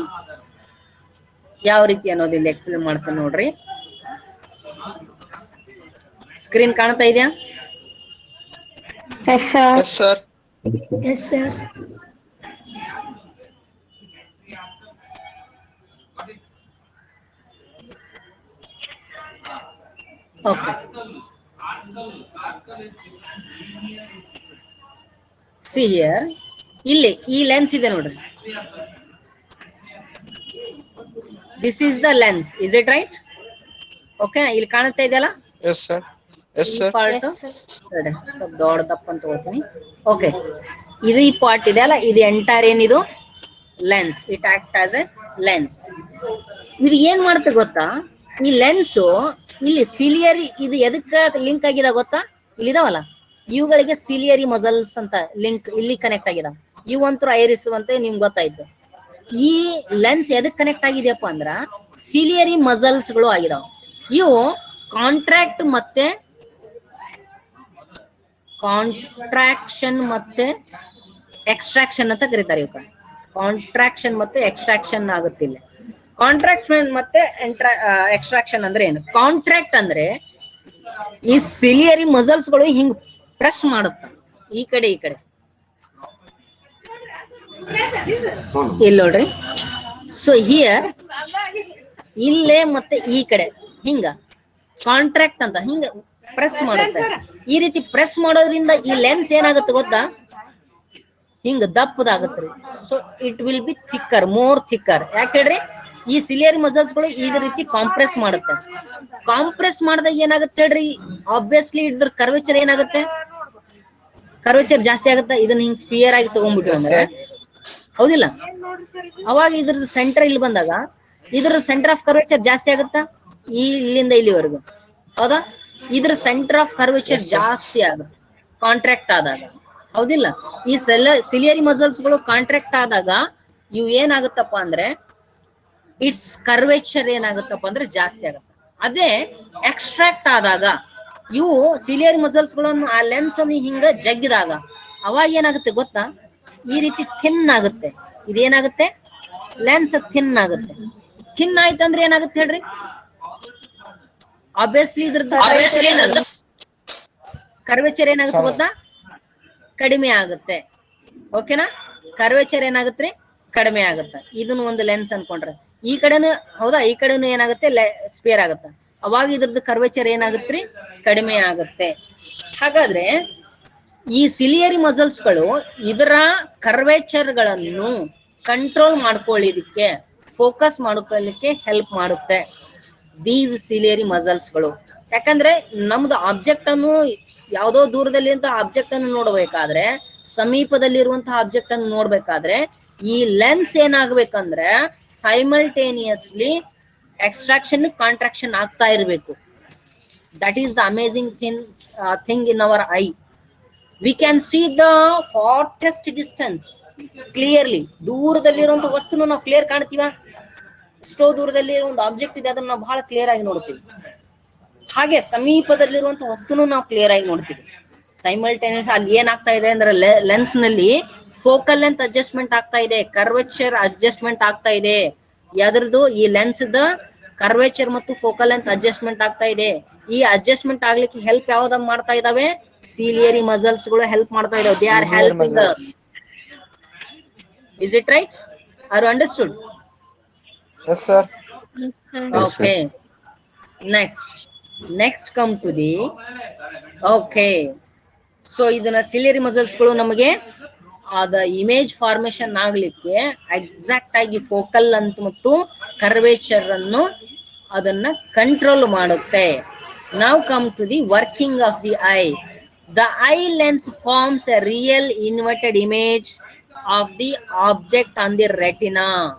ಯಾವ ರೀತಿ ಅನ್ನೋದು ಇಲ್ಲಿ explain ಮಾಡ್ತಾನೆ ನೋಡ್ರಿ. Screen ಕಾಣ್ತಾ ಇದೆಯಾ? Yes, sir. Yes, sir. Okay. See here, ಇಲ್ಲಿ ಈ ಲೆನ್ಸ್ ಇದೆ ನೋಡ್ರಿ. This is the lens, is it right? Okay, ಇಲ್ಲಿ ಕಾಣ್ತಾ ಇದೆಯಲ್ಲ? Yes, sir. Yes, sir. ಸ್ವಲ್ಪ ದೊಡ್ಡದಪ್ಪ ಅಂತ ತಗೋತೀನಿ. ಓಕೆ, ಇದು ಈ ಪಾರ್ಟ್ ಇದೆ ಅಲ್ಲ, ಇದು ಎಂಟೈರ್ ಏನಿದು lens. It act as a lens. ಇದು ಏನ್ ಮಾಡುತ್ತೆ ಗೊತ್ತಾ? ಈ ಲೆನ್ಸು ಇಲ್ಲಿ ಸಿಲಿಯರಿ, ಇದು ಎದಕ್ಕೆ ಲಿಂಕ್ ಆಗಿದೆ ಗೊತ್ತಾ? ಇಲ್ಲಿ ಇದಾವಲ್ಲ ಇವುಗಳಿಗೆ ಸಿಲಿಯರಿ ಮಸಲ್ಸ್ ಅಂತ ಲಿಂಕ್ ಇಲ್ಲಿ ಕನೆಕ್ಟ್ ಆಗಿದೆ. ಇವಂತೂ ಐರಿಸ್ ಅಂತ ನಿಮ್ಗೆ ಗೊತ್ತಾಯ್ತು. ಈ ಲೆನ್ಸ್ ಎದಕ್ ಕನೆಕ್ಟ್ ಆಗಿದೆಯಪ್ಪ ಅಂದ್ರ ಸಿಲಿಯರಿ ಮಸಲ್ಸ್ ಗಳು ಆಗಿದಾವ. ಇವು ಕಾಂಟ್ರಾಕ್ಟ್ ಮತ್ತೆ ಕಾಂಟ್ರಾಕ್ಷನ್ ಮತ್ತೆ ಎಕ್ಸ್ಟ್ರಾಕ್ಷನ್ ಅಂತ ಕರೀತಾರೆ. ಇವ ಕಾಂಟ್ರಾಕ್ಷನ್ ಮತ್ತೆ ಎಕ್ಸ್ಟ್ರಾಕ್ಷನ್ ಆಗುತ್ತಿಲ್ಲ. ಕಾಂಟ್ರಾಕ್ಷನ್ ಮತ್ತೆ ಎಕ್ಸ್ಟ್ರಾಕ್ಷನ್ ಅಂದ್ರೆ ಏನು? ಕಾಂಟ್ರಾಕ್ಟ್ ಅಂದ್ರೆ ಈ ಸಿಲಿಯರಿ ಮಸಲ್ಸ್ ಗಳು ಹಿಂಗ್ ಪ್ರೆಸ್ ಮಾಡುತ್ತ ಈ ಕಡೆ ಈ ಕಡೆ. ಇಲ್ಲಿ ನೋಡ್ರಿ. ಸೊ ಹಿಯರ್ ಇಲ್ಲೇ ಮತ್ತೆ ಈ ಕಡೆ ಹಿಂಗ ಕಾಂಟ್ರಾಕ್ಟ್ ಅಂತ ಹಿಂಗ ಪ್ರೆಸ್ ಮಾಡುತ್ತೆ. ಈ ರೀತಿ ಪ್ರೆಸ್ ಮಾಡೋದ್ರಿಂದ ಈ ಲೆನ್ಸ್ ಏನಾಗುತ್ತೆ ಗೊತ್ತಾ? ಹಿಂಗ ದಪ್ಪದಾಗತ್ರಿ. So it will be thicker, more thicker. ಯಾಕೆ ಹೇಳ್ರಿ? ಈ ಸಿಲಿಯರಿ ಮಸಲ್ಸ್ ಗಳು ಇದೇ ರೀತಿ ಕಾಂಪ್ರೆಸ್ ಮಾಡುತ್ತೆ. ಕಾಂಪ್ರೆಸ್ ಮಾಡಿದಾಗ ಏನಾಗುತ್ತೆ ಹೇಳ್ರಿ? ಆಬ್ವಿಯಸ್ಲಿ ಇದ್ರ ಕರ್ವೇಚರ್ ಏನಾಗುತ್ತೆ? ಕರ್ವೇಚರ್ ಜಾಸ್ತಿ ಆಗುತ್ತೆ. ಇದನ್ನ ಹಿಂಗ್ ಸ್ಪಿಯರ್ ಆಗಿ ತಗೊಂಡ್ಬಿಟ್ರು ಅಂದ್ರೆ, ಹೌದಿಲ್ಲ? ಅವಾಗ ಇದ್ರದ್ದು ಸೆಂಟರ್ ಇಲ್ಲಿ ಬಂದಾಗ ಇದ್ರ ಸೆಂಟರ್ ಆಫ್ ಕರ್ವೇಚರ್ ಜಾಸ್ತಿ ಆಗುತ್ತಾ? ಇಲ್ಲಿಂದ ಇಲ್ಲಿವರೆಗೂ, ಹೌದಾ? ಇದ್ರ ಸೆಂಟರ್ ಆಫ್ ಕರ್ವೇಚರ್ ಜಾಸ್ತಿ ಆಗುತ್ತೆ ಕಾಂಟ್ರಾಕ್ಟ್ ಆದಾಗ, ಹೌದಿಲ್ಲ? ಈ ಸಿಲಿಯರಿ ಮಸಲ್ಸ್ ಗಳು ಕಾಂಟ್ರಾಕ್ಟ್ ಆದಾಗ ಇವು ಏನಾಗುತ್ತಪ್ಪ ಅಂದ್ರೆ ಇಟ್ಸ್ ಕರ್ವೇಚರ್ ಏನಾಗುತ್ತಪ್ಪ ಅಂದ್ರೆ ಜಾಸ್ತಿ ಆಗುತ್ತೆ. ಅದೇ ಎಕ್ಸ್ಟ್ರಾಕ್ಟ್ ಆದಾಗ ಇವು ಸಿಲಿಯರಿ ಮಸಲ್ಸ್ ಗಳನ್ನು ಆ ಲೆನ್ಸ್ ಅನ್ನು ಹಿಂಗ ಜಗ್ಗಿದಾಗ ಅವಾಗ ಏನಾಗುತ್ತೆ ಗೊತ್ತಾ? ಈ ರೀತಿ ಥಿನ್ ಆಗುತ್ತೆ. ಇದೇನಾಗುತ್ತೆ? ಲೆನ್ಸ್ ಥಿನ್ ಆಗುತ್ತೆ. ಥಿನ್ ಆಯ್ತಂದ್ರೆ ಏನಾಗುತ್ತೆ ಹೇಳ್ರಿ? ಆಬ್ವಿಯಸ್ಲಿ ಇದ್ರದ್ದು ಕರ್ವೇಚರ್ ಏನಾಗುತ್ತೆ ಗೊತ್ತಾ? ಕಡಿಮೆ ಆಗುತ್ತೆ. ಓಕೆನಾ? ಕರ್ವೇಚರ್ ಏನಾಗುತ್ತೆ? ಕಡಿಮೆ ಆಗುತ್ತೆ. ಇದನ್ನು ಒಂದು ಲೆನ್ಸ್ ಅನ್ಕೊಂಡ್ರೆ ಈ ಕಡೆನು, ಹೌದಾ? ಈ ಕಡೆನು ಏನಾಗುತ್ತೆ? ಸ್ಪೇರ್ ಆಗುತ್ತೆ. ಅವಾಗ ಇದ್ರದ್ದು ಕರ್ವೇಚರ್ ಏನಾಗುತ್ತೆ? ಕಡಿಮೆ ಆಗುತ್ತೆ. ಹಾಗಾದ್ರೆ ಈ ಸಿಲಿಯರಿ ಮಸಲ್ಸ್ ಗಳು ಇದರ ಕರ್ವೇಚರ್ ಗಳನ್ನು ಕಂಟ್ರೋಲ್ ಮಾಡ್ಕೊಳ್ಳಿಕ್ಕೆ, ಫೋಕಸ್ ಮಾಡ್ಕೊಳ್ಳಿಕ್ಕೆ ಹೆಲ್ಪ್ ಮಾಡುತ್ತೆ ದೀಸ್ ಸಿಲಿಯರಿ ಮಸಲ್ಸ್ ಗಳು. ಯಾಕಂದ್ರೆ ನಮ್ದು ಆಬ್ಜೆಕ್ಟ್ ಅನ್ನು ಯಾವುದೋ ದೂರದಲ್ಲಿ ಅಂತ ಆಬ್ಜೆಕ್ಟ್ ಅನ್ನು ನೋಡ್ಬೇಕಾದ್ರೆ, ಸಮೀಪದಲ್ಲಿರುವಂತಹ ಆಬ್ಜೆಕ್ಟ್ ಅನ್ನು ನೋಡ್ಬೇಕಾದ್ರೆ ಈ ಲೆನ್ಸ್ ಏನಾಗ್ಬೇಕಂದ್ರೆ ಸೈಮಲ್ಟೇನಿಯಸ್ಲಿ ಎಕ್ಸ್ಟ್ರಾಕ್ಷನ್ ಕಾಂಟ್ರಾಕ್ಷನ್ ಆಗ್ತಾ ಇರಬೇಕು. That is the amazing thing in our I. We can see the farthest distance clearly. ದೂರದಲ್ಲಿರುವಂತ ವಸ್ತುನ ನಾವು ಕ್ಲಿಯರ್ ಕಾಣ್ತೀವ. ಎಷ್ಟೋ ದೂರದಲ್ಲಿ ಒಂದು ಆಬ್ಜೆಕ್ಟ್ ಇದೆ, ಅದನ್ನ ನಾವು ಬಹಳ ಕ್ಲಿಯರ್ ಆಗಿ ನೋಡ್ತೀವಿ. ಹಾಗೆ ಸಮೀಪದಲ್ಲಿರುವಂತ ವಸ್ತುನು ನಾವು ಕ್ಲಿಯರ್ ಆಗಿ ನೋಡ್ತೀವಿ. ಸೈಮಲ್ಟೇನಿಯಸ್ ಅಲ್ಲಿ ಏನಾಗ್ತಾ ಇದೆ ಅಂದ್ರೆ ಲೆನ್ಸ್ ನಲ್ಲಿ ಫೋಕಲ್ ಲೆಂತ್ ಅಡ್ಜಸ್ಟ್ಮೆಂಟ್ ಆಗ್ತಾ ಇದೆ, ಕರ್ವೇಚರ್ ಅಡ್ಜಸ್ಟ್ಮೆಂಟ್ ಆಗ್ತಾ ಇದೆ. ಯಾವ್ದ್ರದ್ದು? ಈ ಲೆನ್ಸ್ ದ ಕರ್ವೇಚರ್ ಮತ್ತು ಫೋಕಲ್ ಲೆಂತ್ ಅಡ್ಜಸ್ಟ್ಮೆಂಟ್ ಆಗ್ತಾ ಇದೆ. ಈ ಅಡ್ಜಸ್ಟ್ಮೆಂಟ್ ಆಗ್ಲಿಕ್ಕೆ ಹೆಲ್ಪ್ ಯಾವ್ದ ಮಾಡ್ತಾ ಇದಾವೆ? ಸಿಲಿಯರಿ ಮಸಲ್ಸ್ ಗಳು ಹೆಲ್ಪ್ ಮಾಡ್ತಾ ಇದಾವೆ. They are helping us. Is it right? Are you understood? Yes, sir. Okay. Next come to the okay. So ಇದನ್ನ ಸಿಲಿಯರಿ ಮಸಲ್ಸ್ ಗಳು ನಮಗೆ ಅದ ಇಮೇಜ್ ಫಾರ್ಮೇಶನ್ ಆಗ್ಲಿಕ್ಕೆ ಎಕ್ಸಾಕ್ಟ್ ಆಗಿ ಫೋಕಲ್ ಅಂತ ಮತ್ತು ಕರ್ವೇಚರ್ ಅನ್ನು ಅದನ್ನ ಕಂಟ್ರೋಲ್ ಮಾಡುತ್ತೆ. Now come to the working of the eye. The eye lens forms a real inverted image of the object on the retina.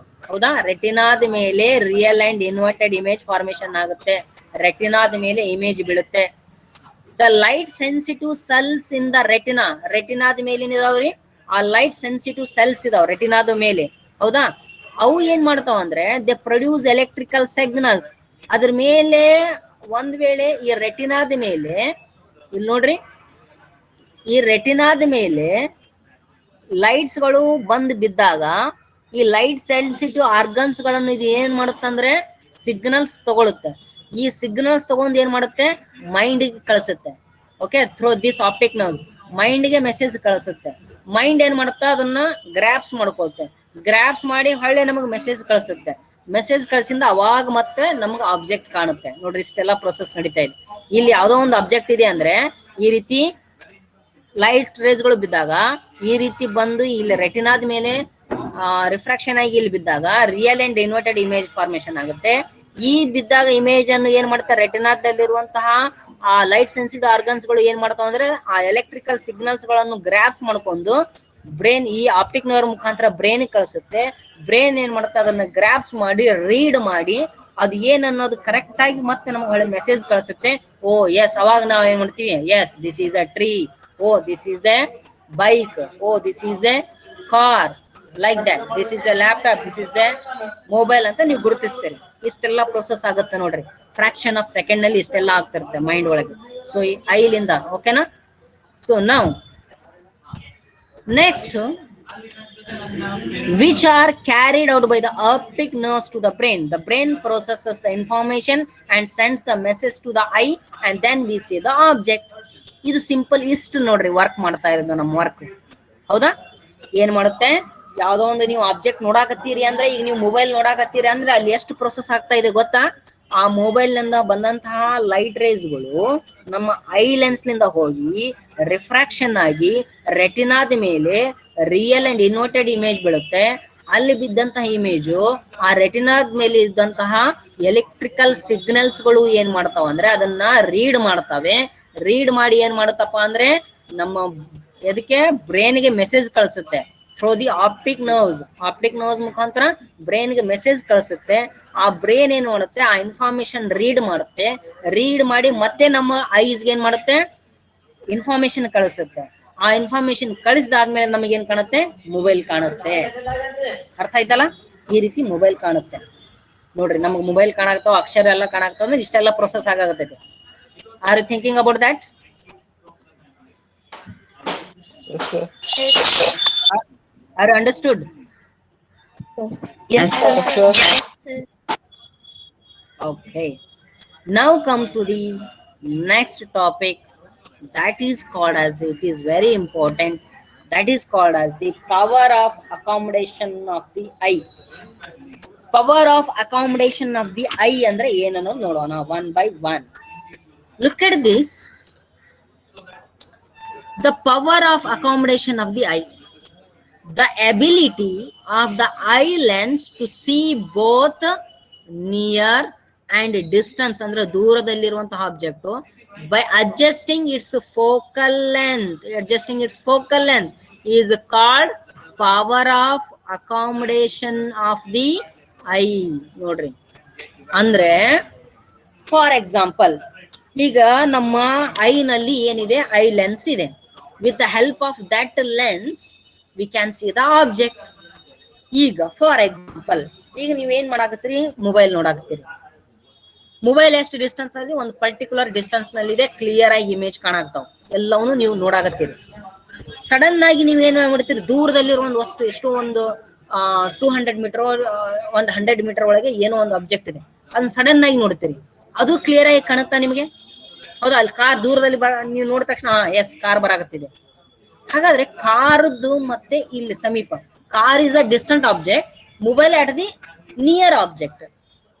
ಹೌದಾ, ರೆಟಿನಾದ ಮೇಲೆ real and inverted image formation ಆಗುತ್ತೆ, ರೆಟಿನಾದ ಮೇಲೆ ಇಮೇಜ್ ಬೀಳುತ್ತೆ. The light sensitive cells in the retina, ರೆಟಿನಾದ ಮೇಲೆ ಏನಿದಾವ್ರಿ, ಆ ಲೈಟ್ ಸೆನ್ಸಿಟಿವ್ ಸೆಲ್ಸ್ ಇದಾವ ರೆಟಿನಾದ ಮೇಲೆ. ಹೌದಾ, ಅವು ಏನ್ ಮಾಡ್ತಾವ ಅಂದ್ರೆ ದೆ ಪ್ರೊಡ್ಯೂಸ್ ಎಲೆಕ್ಟ್ರಿಕಲ್ ಸಿಗ್ನಲ್ಸ್. ಅದ್ರ ಮೇಲೆ ಒಂದ್ ವೇಳೆ ಈ ರೆಟಿನಾದ ಮೇಲೆ, ಇಲ್ಲಿ ನೋಡ್ರಿ, ಈ ರೆಟಿನಾದ ಮೇಲೆ ಲೈಟ್ಸ್ ಗಳು ಬಂದ್ ಬಿದ್ದಾಗ ಈ ಲೈಟ್ ಸೆನ್ಸಿಟಿವ್ ಆರ್ಗನ್ಸ್ ಗಳನ್ನು ಇದು ಏನ್ ಮಾಡುತ್ತಂದ್ರೆ ಸಿಗ್ನಲ್ಸ್ ತಗೊಳುತ್ತೆ. ಈ ಸಿಗ್ನಲ್ಸ್ ತಗೊಂಡ್ ಏನ್ ಮಾಡುತ್ತೆ, ಮೈಂಡ್ ಗೆ ಕಳಿಸುತ್ತೆ. Okay, through this optic nerves mind ಗೆ ಮೆಸೇಜ್ ಕಳಿಸುತ್ತೆ. ಮೈಂಡ್ ಏನ್ ಮಾಡುತ್ತೆ, ಅದನ್ನ ಗ್ರಾಪ್ಸ್ ಮಾಡ್ಕೊಳುತ್ತೆ. ಗ್ರಾಪ್ಸ್ ಮಾಡಿ ಹೊಳ್ಳೆ ನಮಗೆ ಮೆಸೇಜ್ ಕಳಿಸುತ್ತೆ. ಮೆಸೇಜ್ ಕಳ್ಸಿಂದ ಅವಾಗ ಮತ್ತೆ ನಮ್ಗೆ ಆಬ್ಜೆಕ್ಟ್ ಕಾಣುತ್ತೆ. ನೋಡ್ರಿ, ಇಷ್ಟೆಲ್ಲ ಪ್ರೊಸೆಸ್ ನಡೀತಾ ಇದೆ. ಇಲ್ಲಿ ಯಾವ್ದೋ ಒಂದು ಆಬ್ಜೆಕ್ಟ್ ಇದೆ ಅಂದ್ರೆ ಈ ರೀತಿ ಲೈಟ್ ರೇಸ್ ಗಳು ಬಿದ್ದಾಗ ಈ ರೀತಿ ಬಂದು ಇಲ್ಲಿ ರೆಟಿನಾದ ಮೇಲೆ ರಿಫ್ರಾಕ್ಷನ್ ಆಗಿ ಇಲ್ಲಿ ಬಿದ್ದಾಗ real and inverted image formation ಆಗುತ್ತೆ. ಈ ಬಿದ್ದಾಗ ಇಮೇಜ್ ಅನ್ನು ಏನ್ ಮಾಡ್ತಾರೆ, ರೆಟಿನಾದಲ್ಲಿರುವಂತಹ ಆ ಲೈಟ್ ಸೆನ್ಸಿಟಿವ್ ಆರ್ಗನ್ಸ್ ಗಳು ಏನ್ ಮಾಡ್ತಾವ ಅಂದ್ರೆ ಆ ಎಲೆಕ್ಟ್ರಿಕಲ್ ಸಿಗ್ನಲ್ಸ್ ಗಳನ್ನು ಗ್ರಾಫ್ ಮಾಡ್ಕೊಂಡು ಬ್ರೈನ್, ಈ ಆಪ್ಟಿಕ್ ನರ್ವ್ ಮುಖಾಂತರ ಬ್ರೈನ್ ಕಳಿಸುತ್ತೆ. ಬ್ರೈನ್ ಏನ್ ಮಾಡುತ್ತೆ, ಅದನ್ನ ಗ್ರಾಫ್ಸ್ ಮಾಡಿ ರೀಡ್ ಮಾಡಿ ಅದು ಏನ್ ಅನ್ನೋದು ಕರೆಕ್ಟ್ ಆಗಿ ಮತ್ತೆ ನಮ್ಗೆ ಒಳ್ಳೆ ಮೆಸೇಜ್ ಕಳಿಸುತ್ತೆ. ಓ ಎಸ್, ಅವಾಗ ನಾವ್ ಏನ್ ಮಾಡ್ತೀವಿ, yes this is a tree, oh this is a bike, oh this is a car, like that, this is a laptop, this is a mobile ಅಂತ ನೀವು ಗುರುತಿಸ್ತೀರಿ. ಇಷ್ಟೆಲ್ಲ ಪ್ರೊಸೆಸ್ ಆಗುತ್ತೆ ನೋಡ್ರಿ, ಫ್ರಾಕ್ಷನ್ ಆಫ್ ಸೆಕೆಂಡ್ ನಲ್ಲಿ ಇಷ್ಟೆಲ್ಲ ಆಗ್ತಿರುತ್ತೆ ಮೈಂಡ್ ಒಳಗೆ. ಸೊ ಈ ಐಲಿಂದ, ಓಕೆನಾ. ಸೊ ನಾವು next, which are carried out by the optic nerves to the brain. The brain processes the information and sends the message to the eye and then we see the object. ಇದು simple, ಇಷ್ಟು ನೋಡ್ರಿ work ಮಾಡ್ತಾ ಇರೋದು ನಮ್ಮ work. ಹೌದಾ, ಏನ್ ಮಾಡುತ್ತೆ, ಯಾವ್ದೋ ಒಂದು ನೀವು ಆಬ್ಜೆಕ್ಟ್ ನೋಡಾಕತ್ತೀರಿ ಅಂದ್ರೆ, ಈಗ ನೀವು ಮೊಬೈಲ್ ನೋಡಾಕತ್ತೀರಿ ಅಂದ್ರೆ ಅಲ್ಲಿ ಎಷ್ಟು ಪ್ರೊಸೆಸ್ ಆಗ್ತಾ ಇದೆ ಗೊತ್ತಾ. ಆ ಮೊಬೈಲ್ ನಿಂದ ಬಂದಂತಹ ಲೈಟ್ ರೇಸ್ಗಳು ನಮ್ಮ ಐ ಲೆನ್ಸ್ ನಿಂದ ಹೋಗಿ ರಿಫ್ರಾಕ್ಷನ್ ಆಗಿ ರೆಟಿನಾದ ಮೇಲೆ ರಿಯಲ್ ಅಂಡ್ ಇನ್ವರ್ಟೆಡ್ ಇಮೇಜ್ ಬೀಳುತ್ತೆ. ಅಲ್ಲಿ ಬಿದ್ದಂತಹ ಇಮೇಜು ಆ ರೆಟಿನಾದ ಮೇಲೆ ಇದ್ದಂತಹ ಎಲೆಕ್ಟ್ರಿಕಲ್ ಸಿಗ್ನಲ್ಸ್ ಗಳು ಏನ್ ಮಾಡ್ತಾವ ಅಂದ್ರೆ ಅದನ್ನ ರೀಡ್ ಮಾಡ್ತವೆ. ರೀಡ್ ಮಾಡಿ ಏನ್ ಮಾಡುತ್ತಪ್ಪ ಅಂದ್ರೆ ನಮ್ಮ ಎದಕ್ಕೆ ಬ್ರೈನ್ ಗೆ ಮೆಸೇಜ್ ಕಳಿಸುತ್ತೆ. Through the optic nerves, optic nerves ಮುಖಾಂತರ ಬ್ರೈನ್ ಗೆ ಮೆಸೇಜ್ ಕಳಿಸುತ್ತೆ. ಆ ಬ್ರೈನ್ ಏನ್ ಮಾಡುತ್ತೆ, ಆ ಇನ್ಫಾರ್ಮೇಶನ್ ರೀಡ್ ಮಾಡುತ್ತೆ. ರೀಡ್ ಮಾಡಿ ಮತ್ತೆ ನಮ್ಮ ಐಸ್ ಗೆ ಏನ್ ಮಾಡುತ್ತೆ, ಇನ್ಫಾರ್ಮೇಶನ್ ಕಳಿಸುತ್ತೆ. ಆ ಇನ್ಫಾರ್ಮೇಶನ್ ಕಳಿಸಿದಾದ್ಮೇಲೆ ನಮಗೆ ಏನ್ ಕಾಣುತ್ತೆ, ಮೊಬೈಲ್ ಕಾಣುತ್ತೆ. ಅರ್ಥ ಆಯ್ತಲ್ಲ, ಈ ರೀತಿ ಮೊಬೈಲ್ ಕಾಣುತ್ತೆ. ನೋಡ್ರಿ, ನಮ್ಗೆ ಮೊಬೈಲ್ ಕಾಣಾಗ್ತಾವ, ಅಕ್ಷರ ಎಲ್ಲ ಕಾಣಾಗ್ತಾವ ಅಂದ್ರೆ ಇಷ್ಟೆಲ್ಲ ಪ್ರೊಸೆಸ್ ಆಗತ್ತೆ. Are you thinking about that? Yes, sir. Are you understood? Yes, Yes, sir. sir. Okay. Now come to the next topic, that is called as, it is very important, that is called as the power of accommodation of the eye. Power of accommodation of the eye ಅಂದ್ರೆ ಏನನ್ನೋ ನೋಡೋಣ one by one. Look at this. The power of accommodation of the eye. The ability of the eye lens to see both near and distance ಅಂದ್ರೆ ದೂರದಲ್ಲಿರುವಂತಹ object by adjusting its focal length. Adjusting its focal length is called power of accommodation of the eye. ನೋಡ್ರಿ, ಅಂದ್ರೆ for example, ಈಗ ನಮ್ಮ I ನಲ್ಲಿ ಏನಿದೆ, I lens ಇದೆ. With the help of that lens V can see the object. ಈಗ for example, ಈಗ ನೀವೇನ್ ಮಾಡಾಕತ್ತೀರಿ, ಮೊಬೈಲ್ ನೋಡಾಕತ್ತೀರಿ. ಮೊಬೈಲ್ ಎಷ್ಟು ಡಿಸ್ಟೆನ್ಸ್ ಅಲ್ಲಿ, ಒಂದು ಪರ್ಟಿಕ್ಯುಲರ್ ಡಿಸ್ಟೆನ್ಸ್ ನಲ್ಲಿ ಇದೆ, ಕ್ಲಿಯರ್ ಆಗಿ ಇಮೇಜ್ ಕಾಣಾಗ್ತಾವ, ಎಲ್ಲವನ್ನೂ ನೀವು ನೋಡಾಕತ್ತೀರಿ. ಸಡನ್ ಆಗಿ ನೀವೇನ್ ಮಾಡ್ತೀರಿ, ದೂರದಲ್ಲಿರೋ ಒಂದು ವಸ್ತು, ಎಷ್ಟೋ ಒಂದು 200 ಮೀಟರ್, ಒಂದು 100 ಮೀಟರ್ ಒಳಗೆ ಏನೋ ಒಂದು ಆಬ್ಜೆಕ್ಟ್ ಇದೆ, ಅದನ್ನ ಸಡನ್ ಆಗಿ ನೋಡ್ತೀರಿ. ಅದು ಕ್ಲಿಯರ್ ಆಗಿ ಕಾಣುತ್ತಾ ನಿಮಗೆ? ಹೌದಾ? ಅಲ್ಲಿ ಕಾರ್ ದೂರದಲ್ಲಿ ನೀವು ನೋಡಿದ ತಕ್ಷಣ ಎಸ್ ಕಾರ್ ಬರಾಕತ್ತಿದೆ. ಹಾಗಾದ್ರೆ ಕಾರದ್ದು ಮತ್ತೆ ಇಲ್ಲಿ ಸಮೀಪ, car is a distant object, mobile at the near object.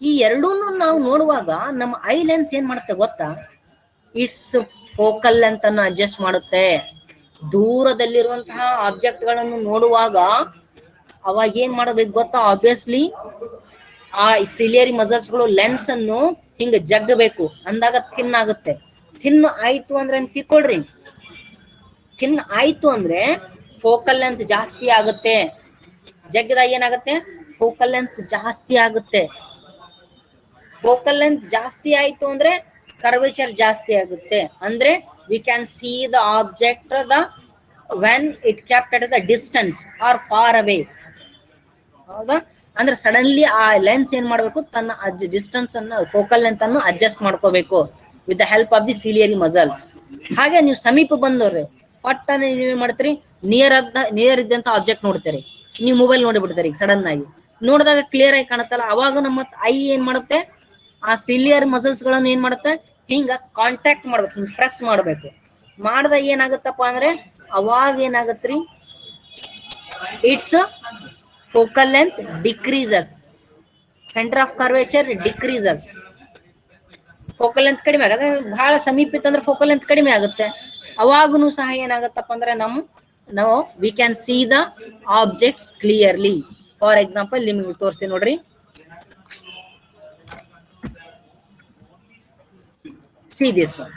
ಈ ಎರಡೂ ನಾವು ನೋಡುವಾಗ ನಮ್ಮ ಐ ಲೆನ್ಸ್ ಏನ್ ಮಾಡುತ್ತೆ ಗೊತ್ತಾ, ಇಟ್ಸ್ ಫೋಕಲ್ ಲೆಂತ್ ಅನ್ನು ಅಡ್ಜಸ್ಟ್ ಮಾಡುತ್ತೆ. ದೂರದಲ್ಲಿರುವಂತಹ ಆಬ್ಜೆಕ್ಟ್ ಗಳನ್ನು ನೋಡುವಾಗ ಅವಾಗ ಏನ್ ಮಾಡಬೇಕು ಗೊತ್ತಾ, ಆಬ್ವಿಯಸ್ಲಿ ಆ ಸಿಲಿಯರಿ ಮಸಲ್ಸ್ ಗಳು ಲೆನ್ಸ್ ಅನ್ನು ಹಿಂಗ ಜಗ್ಗಬೇಕು ಅಂದಾಗ ಥಿನ್ ಆಗುತ್ತೆ. ಥಿನ್ ಆಯ್ತು ಅಂದ್ರೆ ಅಂತ ತಿಳ್ಕೊಳ್ರಿ, ಥಿನ್ ಆಯ್ತು ಅಂದ್ರೆ ಫೋಕಲ್ ಲೆಂತ್ ಜಾಸ್ತಿ ಆಗುತ್ತೆ. ಜಗ್ಗದಾಗ ಏನಾಗುತ್ತೆ, ಫೋಕಲ್ ಲೆಂತ್ ಜಾಸ್ತಿ ಆಗುತ್ತೆ. ಫೋಕಲ್ ಲೆಂತ್ ಜಾಸ್ತಿ ಆಯ್ತು ಅಂದ್ರೆ ಕರ್ವೇಚರ್ ಜಾಸ್ತಿ ಆಗುತ್ತೆ. ಅಂದ್ರೆ we can see the object the when it kept at the distance are far away. ಹೌದಾ? ಅಂದ್ರೆ ಸಡನ್ಲಿ ಆ ಲೆನ್ಸ್ ಏನ್ ಮಾಡ್ಬೇಕು, ತನ್ನ ಡಿಸ್ಟೆನ್ಸ್ ಅನ್ನು, ಫೋಕಲ್ ಲೆಂತ್ ಅನ್ನು ಅಡ್ಜಸ್ಟ್ ಮಾಡ್ಕೋಬೇಕು with the help of the ciliary muscles. ಹಾಗೆ ನೀವು ಸಮೀಪ ಬಂದವ್ರಿ ಫಟ್ ಅನ್ನ ನೀವೇನ್ ಮಾಡ್ತೀರಿ, ನಿಯರ್ ಇದ್ದಂತ ಆಬ್ಜೆಕ್ಟ್ ನೋಡ್ತೀರಿ. ನೀವು ಮೊಬೈಲ್ ನೋಡಿಬಿಡ್ತೀರಿ ಈಗ ಸಡನ್ ಆಗಿ ನೋಡಿದಾಗ ಕ್ಲಿಯರ್ ಆಗಿ ಕಾಣುತ್ತಲ್ಲ, ಅವಾಗ ನಮ್ಮ ಐ ಏನ್ ಮಾಡುತ್ತೆ, ಆ ಸಿಲಿಯರ್ ಮಸಲ್ಸ್ ಗಳನ್ನು ಏನ್ ಮಾಡುತ್ತೆ, ಹಿಂಗ ಕಾಂಟ್ಯಾಕ್ಟ್ ಮಾಡ್ಬೇಕು, ಹಿಂಗ್ ಪ್ರೆಸ್ ಮಾಡ್ಬೇಕು. ಮಾಡಿದಾಗ ಏನಾಗುತ್ತಪ್ಪ ಅಂದ್ರೆ ಅವಾಗ ಏನಾಗತ್ರಿ, it's focal length decreases, centre of curvature decreases. Focal length ಕಡಿಮೆ ಆಗುತ್ತೆ. ಬಹಳ ಸಮೀಪ ಇತ್ತಂದ್ರೆ ಫೋಕಲ್ ಲೆಂತ್ ಕಡಿಮೆ ಆಗುತ್ತೆ. ಅವಾಗೂ ಸಹ ಏನಾಗತ್ತಪ್ಪ ಅಂದ್ರೆ ನಾವು V can see the objects clearly. For example ನಿಮ್ಗೆ ತೋರಿಸ್ತೀನಿ ನೋಡ್ರಿ. See this one.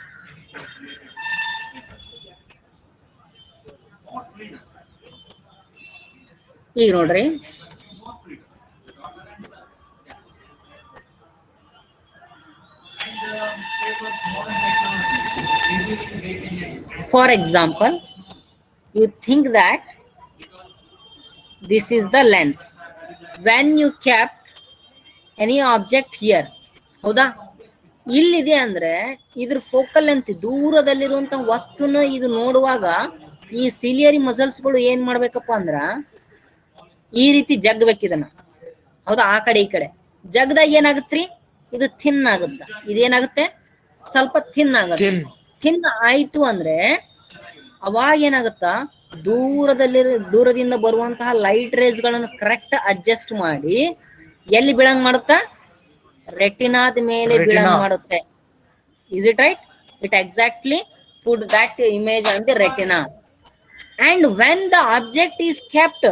ಈಗ ನೋಡ್ರಿ, for example, you think that this is the lens. When you kept any object here, ಹೌದಾ, ಇಲ್ಲಿದೆ ಅಂದ್ರೆ ಇದ್ರ ಫೋಕಲ್ ಲೆಂತ್, ದೂರದಲ್ಲಿರುವಂತ ವಸ್ತುನ ಇದು ನೋಡುವಾಗ ಈ ಸಿಲಿಯರಿ ಮಸಲ್ಸ್ಗಳು ಏನ್ ಮಾಡ್ಬೇಕಪ್ಪ ಅಂದ್ರ ಈ ರೀತಿ ಜಗ್ಬೇಕು ಇದನ್ನ. ಹೌದಾ? ಆ ಕಡೆ ಈ ಕಡೆ ಜಗ್ದಾಗ ಏನಾಗತ್ರಿ, ಇದು ಥಿನ್ ಆಗುತ್ತ. ಇದೇನಾಗುತ್ತೆ, ಸ್ವಲ್ಪ ಥಿನ್ ಆಗುತ್ತೆ. ಥಿನ್ ಆಯ್ತು ಅಂದ್ರೆ ಅವಾಗ ಏನಾಗುತ್ತ, ದೂರದಿಂದ ಬರುವಂತಹ ಲೈಟ್ ರೇಸ್ ಗಳನ್ನು ಕರೆಕ್ಟ್ ಅಡ್ಜಸ್ಟ್ ಮಾಡಿ ಎಲ್ಲಿ ಬೀಳಂಗ್ ಮಾಡುತ್ತಾ, ರೆಟಿನಾದ ಮೇಲೆ ಬೀಳಂಗ್ ಮಾಡುತ್ತೆ. Is it right? It exactly put that image on the retina. And when the object is kept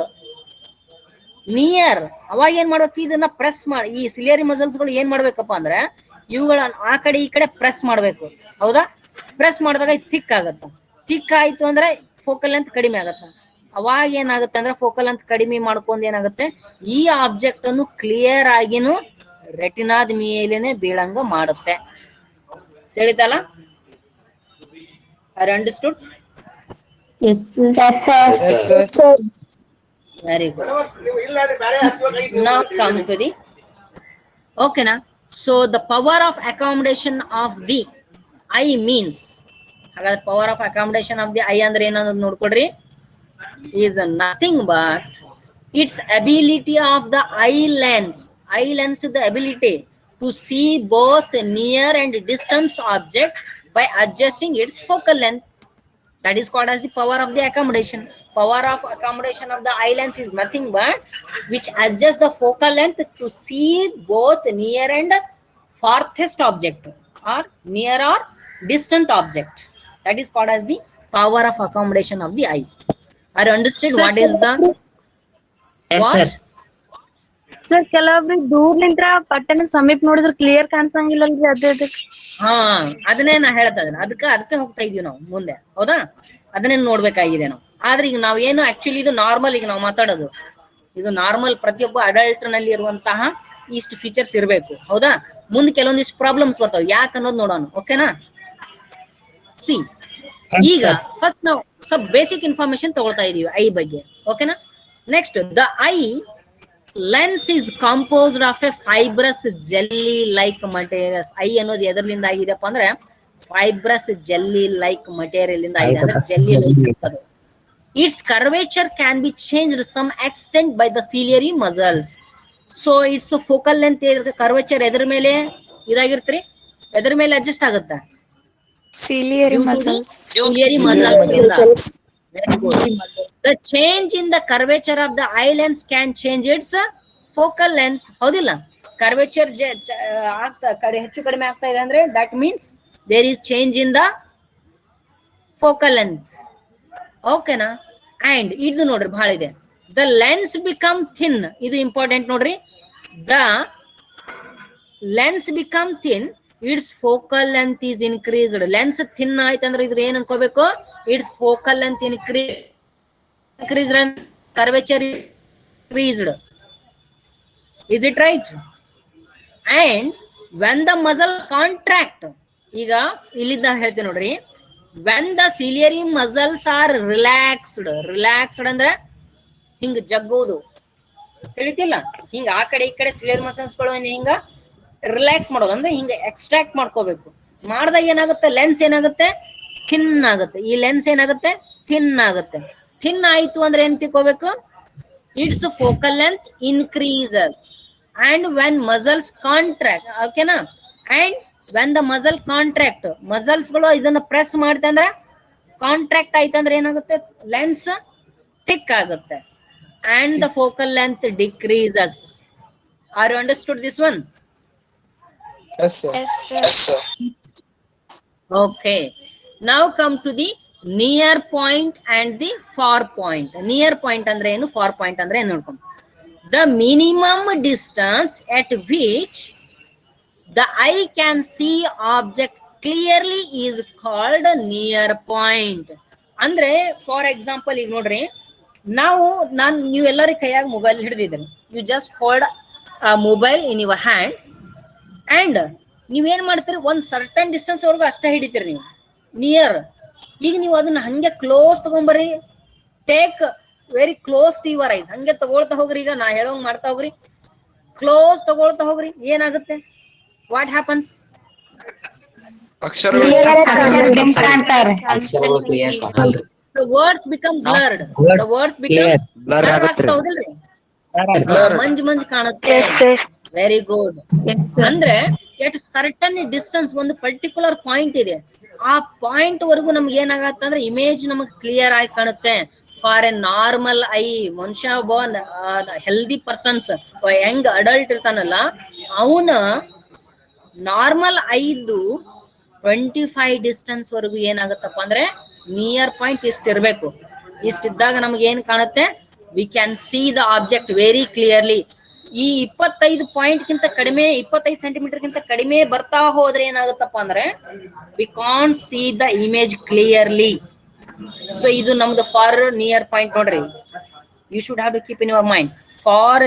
near, ಅವಾಗ ಏನ್ ಮಾಡ್ಬೇಕು, ಇದನ್ನ ಪ್ರೆಸ್ ಮಾಡಿ, ಈ ಸಿಲಿಯರಿ ಮಸಲ್ಸ್ ಗಳು ಏನ್ ಮಾಡ್ಬೇಕಪ್ಪ ಅಂದ್ರೆ ಇವುಗಳನ್ನ ಆ ಕಡೆ ಈ ಕಡೆ ಪ್ರೆಸ್ ಮಾಡ್ಬೇಕು. ಹೌದಾ? ಪ್ರೆಸ್ ಮಾಡಿದಾಗ ಥಿಕ್ ಆಗತ್ತ. ಥಿಕ್ ಆಯ್ತು ಅಂದ್ರೆ ಫೋಕಲ್ ಲೆಂತ್ ಕಡಿಮೆ ಆಗತ್ತ. ಅವಾಗ ಏನಾಗುತ್ತೆ ಅಂದ್ರೆ ಫೋಕಲ್ ಲೆಂತ್ ಕಡಿಮೆ ಮಾಡ್ಕೊಂಡ್ ಏನಾಗುತ್ತೆ, ಈ ಆಬ್ಜೆಕ್ಟ್ ಅನ್ನು ಕ್ಲಿಯರ್ ಆಗಿನೂ ರೆಟಿನಾದ ಮೇಲೇನೆ ಬೀಳಂಗ ಮಾಡುತ್ತೆ. ತಿಳಿತಲ್ಲ? Are understood? Yes, sir. Yes, sir. Very good. Now come to the, okay na? So the power of accommodation of the eye means, ಹಾಗಾದ್ರೆ power of accommodation of the I ಅಂದ್ರೆ ಏನನ್ನೋದು ನೋಡ್ಕೊಡ್ರಿ. is nothing but its ability of the eye lens. Eye lens is the ability to see both near and distance object by adjusting its focal length. That is called as the power of the accommodation. Power of accommodation of the eye lens is nothing but which adjusts the focal length to see both near and farthest object or near or distant object. That is called as the power of accommodation of the eye. Are you understood? Sir, what is the Yes, what? sir. Sir ಕೆಲವೊಬ್ರಿಗೆ ದೂರ್ಲಿಂತ್ರ ಪಟ್ಟಣ ಸಮೀಪ ನೋಡಿದ್ರೆ clear ಕಾಣಿಸಂಗಿಲ್ಲಲ್ರಿ ಅದೇ. ಹಾ, ಅದನ್ನೇ ನಾ ಹೇಳ್ತಾ ಇದ್ದೀನಿ. ಅದಕ್ಕೆ ಹೋಗ್ತಾ ಇದೀವಿ ನಾವು ಮುಂದೆ. ಹೌದಾ? ಅದನ್ನೇ ನೋಡ್ಬೇಕಾಗಿದೆ ನಾವು. ಆದ್ರೆ ಈಗ ನಾವ್ ಏನು ಆಕ್ಚುಲಿ ಇದು ನಾರ್ಮಲ್, ಈಗ ನಾವು ಮಾತಾಡೋದು ಇದು ನಾರ್ಮಲ್. ಪ್ರತಿಯೊಬ್ಬ ಅಡಲ್ಟ್ ನಲ್ಲಿ ಇರುವಂತಹ ಇಷ್ಟು ಫೀಚರ್ಸ್ ಇರಬೇಕು. ಹೌದಾ? ಮುಂದೆ ಕೆಲವೊಂದಿಷ್ಟು ಪ್ರಾಬ್ಲಮ್ಸ್ ಬರ್ತಾವೆ, ಯಾಕೆ ಅನ್ನೋದು ನೋಡೋಣ. ಓಕೆನಾ? ಸಿ, ಈಗ ಫಸ್ಟ್ ನಾವು ಸ್ವಲ್ಪ ಬೇಸಿಕ್ ಇನ್ಫಾರ್ಮೇಶನ್ ತಗೊಳ್ತಾ ಇದೀವಿ ಐ ಬಗ್ಗೆ. ಓಕೆನಾ? Next, the I lens is composed of A fibrous jelly like materials. I ಅನ್ನೋದು ಎದರ್ಲಿಂದ ಆಗಿದೆಪ್ಪ ಅಂದ್ರೆ ಫೈಬ್ರಸ್ ಜೆಲ್ಲಿ ಲೈಕ್ ಮಟೀರಿಯಲ್ ಇಂದ ಆಗಿದೆ. ಅಂದ್ರೆ ಜೆಲ್ಲಿ ಲೈಕ್ ಇರ್ತದೆ. It's curvature can be changed some extent by the ciliary muscles. So it's focal length curvature ಎದ್ರ ಮೇಲೆ ಇದಾಗಿರ್ತ್ರಿ, ಎದ್ರ ಮೇಲೆ ಅಡ್ಜಸ್ಟ್ ಆಗುತ್ತೆ, Ciliary muscles. ciliary muscles. Very good. The change in the curvature of the eye lens can change its focal length. ಹೌದಿಲ್ಲ? Curvature ಹೆಚ್ಚು ಕಡಿಮೆ ಆಗ್ತಾ ಇದೆ ಅಂದ್ರೆ that means there is change in the focal length. ಓಕೆನಾ? And ಇದು ನೋಡ್ರಿ ಬಹಳ ಇದೆ. The lens become thin. ಇದು ಇಂಪಾರ್ಟೆಂಟ್ ನೋಡ್ರಿ. The lens become thin, its focal length is increased. Lens thin ಆಯ್ತಂದ್ರೆ ಇದ್ರ ಏನ್ ಅನ್ಕೋಬೇಕು, its focal length increased and curvature increased. Is it right? And when the muscle contract, ಈಗ ಇಲ್ಲಿಂದ ಹೇಳ್ತೀನಿ ನೋಡ್ರಿ, when the ciliary muscles are relaxed ಅಂದ್ರೆ ಹಿಂಗ ಜಗ್ಗೋದು ತಿಳಿತಿಲ್ಲ, ಹಿಂಗ ಆ ಕಡೆ ಈ ಕಡೆ ಸಿಲಿಯರ್ ಮಸಲ್ಸ್ ಗಳು ಹಿಂಗ ರಿಲ್ಯಾಕ್ಸ್ ಮಾಡೋದು ಅಂದ್ರೆ ಹಿಂಗ ಎಕ್ಸ್ಟ್ರಾಕ್ಟ್ ಮಾಡ್ಕೋಬೇಕು. ಮಾಡಿದಾಗ ಏನಾಗುತ್ತೆ, ಲೆನ್ಸ್ ಏನಾಗುತ್ತೆ, ಥಿನ್ ಆಗುತ್ತೆ. ಈ ಲೆನ್ಸ್ ಏನಾಗುತ್ತೆ, ಥಿನ್ ಆಗುತ್ತೆ. ಥಿನ್ ಆಯ್ತು ಅಂದ್ರೆ ಏನ್ ತಿಳ್ಕೋಬೇಕು, it's focal length increases. And when muscles contract, ಓಕೆನಾ, and when the muscle contract, muscles ಗಳು ಇದನ್ನ ಪ್ರೆಸ್ ಮಾಡ್ತೆ ಅಂದ್ರೆ ಕಾಂಟ್ರಾಕ್ಟ್ ಆಯ್ತಂದ್ರೆ ಏನಾಗುತ್ತೆ, ಲೆನ್ಸ್ ಥಿಕ್ ಆಗುತ್ತೆ. And the focal length decreases. Are you understood this one? Yes, sir. Yes, sir. Yes, sir. Okay. Now come to the near point and the far point. Near point andre enu, far point andre enu nodkom. The minimum distance at which the eye can see object clearly is called near point. Andre for example ಈಗ ನೋಡ್ರಿ, ನಾವು ನೀವೆಲ್ಲರ ಕೈಯಾಗ mobile ಹಿಡಿದಿದ್ರಿ, you just hold ಆ mobile in your hand and ನೀವೇನ್ ಮಾಡ್ತೀರಿ, ಒಂದ್ certain distance ವರೆಗೂ ಅಷ್ಟೇ ಹಿಡಿತೀರಿ ನೀವು ನಿಯರ್. ಈಗ ನೀವು ಅದನ್ನ ಹಂಗೆ ಕ್ಲೋಸ್ ತಗೊಂಬರ್ರಿ, take very close to your eyes, ಹಂಗೆ ತಗೊಳ್ತಾ ಹೋಗ್ರಿ. ಈಗ ನಾ ಹೇಳೋಂಗ್ ಮಾಡ್ತಾ ಹೋಗ್ರಿ, ಕ್ಲೋಸ್ ತಗೊಳ್ತಾ ಹೋಗ್ರಿ. ಏನಾಗುತ್ತೆ, ವಾಟ್ ಹ್ಯಾಪನ್ಸ್, ಅಕ್ಷರಗಳು the words become blurred. The words become Blur blur ಆಗುತ್ತೆ. ಆಗ್ತಾ ಹೌದಿಲ್ರಿ, Blur. ಮಂಜ್ ಕಾಣುತ್ತೆ. Very good. ಅಂದ್ರೆ ಎಟ್ ಸರ್ಟನ್ ಡಿಸ್ಟೆನ್ಸ್ ಒಂದು ಪರ್ಟಿಕ್ಯುಲರ್ ಪಾಯಿಂಟ್ ಇದೆ, ಆ ಪಾಯಿಂಟ್ ವರೆಗೂ ನಮ್ಗೆ ಏನಾಗತ್ತೆ ಅಂದ್ರೆ ಇಮೇಜ್ ನಮಗ್ ಕ್ಲಿಯರ್ ಆಗಿ ಕಾಣುತ್ತೆ. ಫಾರ್ ಎ ನಾರ್ಮಲ್ ಐ, ಮನುಷ್ಯ ಒಬ್ಬ ಹೆಲ್ದಿ ಪರ್ಸನ್ಸ್, ಯಂಗ್ ಅಡಲ್ಟ್ ಇರ್ತಾನಲ್ಲ, ಅವನ ನಾರ್ಮಲ್ ಐದು 25 ಡಿಸ್ಟೆನ್ಸ್ ವರೆಗೂ ಏನಾಗತ್ತಪ್ಪ ಅಂದ್ರೆ ನಿಯರ್ ಪಾಯಿಂಟ್ ಇಷ್ಟಿರ್ಬೇಕು. ಇಷ್ಟಿದ್ದಾಗ ನಮ್ಗೆ ಏನ್ ಕಾಣುತ್ತೆ, V can see the object very clearly. ಈ 25 ಪಾಯಿಂಟ್ ಗಿಂತ ಕಡಿಮೆ, 25 ಸೆಂಟಿಮೀಟರ್ ಗಿಂತ ಕಡಿಮೆ ಬರ್ತಾ ಹೋದ್ರೆ ಏನಾಗುತ್ತಪ್ಪ ಅಂದ್ರೆ we can't see the image clearly. So ಇದು ನಮ್ದು ಫಾರ್ ನಿಯರ್ ಪಾಯಿಂಟ್ ನೋಡ್ರಿ, you should have to keep in your mind. For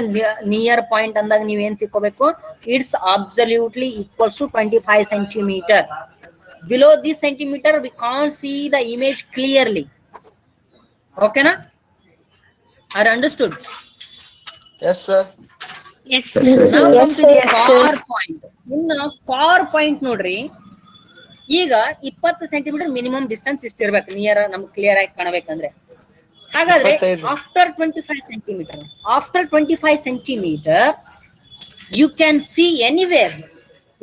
near point ಅಂದಾಗ ನೀವ್ ಏನ್ ತಿಳ್ಕೋಬೇಕು, it's absolutely equals to 25 centimetre. Below this centimeter we can't see the image clearly. Okay na? Are understood? Yes, sir. Yes, Now come to the far point. In far point nodri, ಈಗ 20 centimetre minimum distance ಇಷ್ಟಿರ್ಬೇಕು near ನಮ್ಗೆ clear ಆಗಿ ಕಾಣಬೇಕಂದ್ರೆ. ಹಾಗಾದ್ರೆ 25. After 25 centimetre you can see anywhere.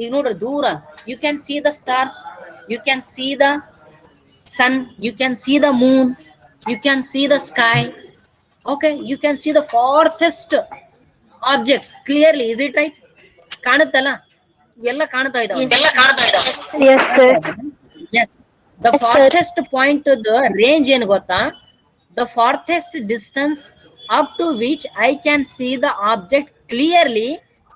ಈಗ ನೋಡ್ರಿ ದೂರ, you can see the stars, you can see the sun, you can see the moon, you can see the sky. Okay, you can see the farthest objects clearly. Is it right? ಕಾಣುತ್ತಲ್ಲ, ಇವೆಲ್ಲ ಕಾಣ್ತಾ ಇದಾವೆ. Yes, sir. Yes, the farthest point, the range ಏನು ಗೊತ್ತಾ, the farthest distance up to which I can see the object clearly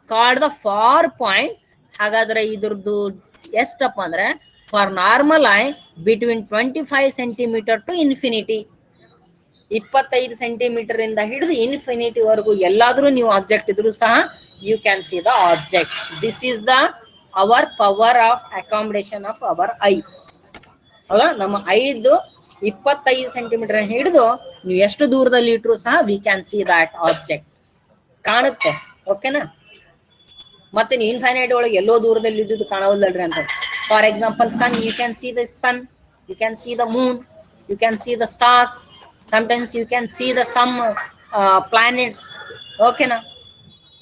called the far point. ಹಾಗಾದ್ರೆ ಇದ್ರದ್ದು ಎಷ್ಟಪ್ಪ ಅಂದ್ರೆ for normal eye between 25 centimetre to infinity, 25 centimetre ಇಂದ ಹಿಡಿದು infinity ವರೆಗೂ ಎಲ್ಲಾದ್ರೂ ನೀವು ಆಬ್ಜೆಕ್ಟ್ ಇದ್ರು ಸಹ you can see the object. This is the our power of accommodation of our eye. ಹೌದಾ, ನಮ್ಮ ಐದು 25 ಸೆಂಟಿಮೀಟರ್ ಹಿಡಿದು ನೀವು ಎಷ್ಟು ದೂರದಲ್ಲಿ ಇಟ್ರು ಸಹ V can see that object, ಕಾಣುತ್ತೆ. ಓಕೆನಾ? ಮತ್ತೆ ಇನ್ಫೈನೈಟ್ ಒಳಗೆ ಎಲ್ಲೋ ದೂರದಲ್ಲಿ ಇದ್ದುದು ಕಾಣವಲ್ಲಲ್ರಿ ಅಂತ. For example sun, you can see the sun, you can see the moon, you can see the stars, sometimes you can see the some planets. ಓಕೆನಾ?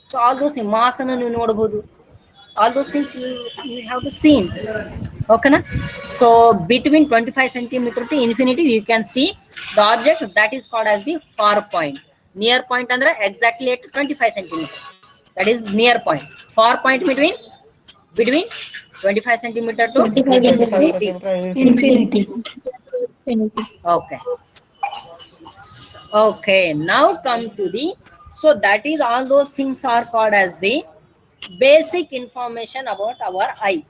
So all those ಮಾಸನ್ನು ನೀವು ನೋಡಬಹುದು, all those things you have to see. ಓಕೆನಾ? So between 25 centimetre to infinity you can see the object, that is called as the far point. Near point ಅಂದ್ರೆ exactly at 25 centimetre, that is near point. Far point between 25 centimeter to infinity. Okay, now come to the, so that is all those things are called as the basic information about our eye.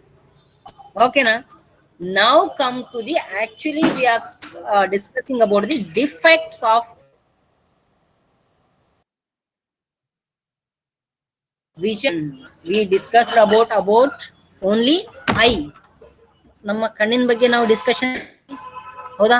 Okay na? Now come to the, actually we are discussing about the defects of vision. We discussed about only eye. ನಮ್ಮ ಕಣ್ಣಿನ ಬಗ್ಗೆ ನಾವು discussion, ಹೌದಾ?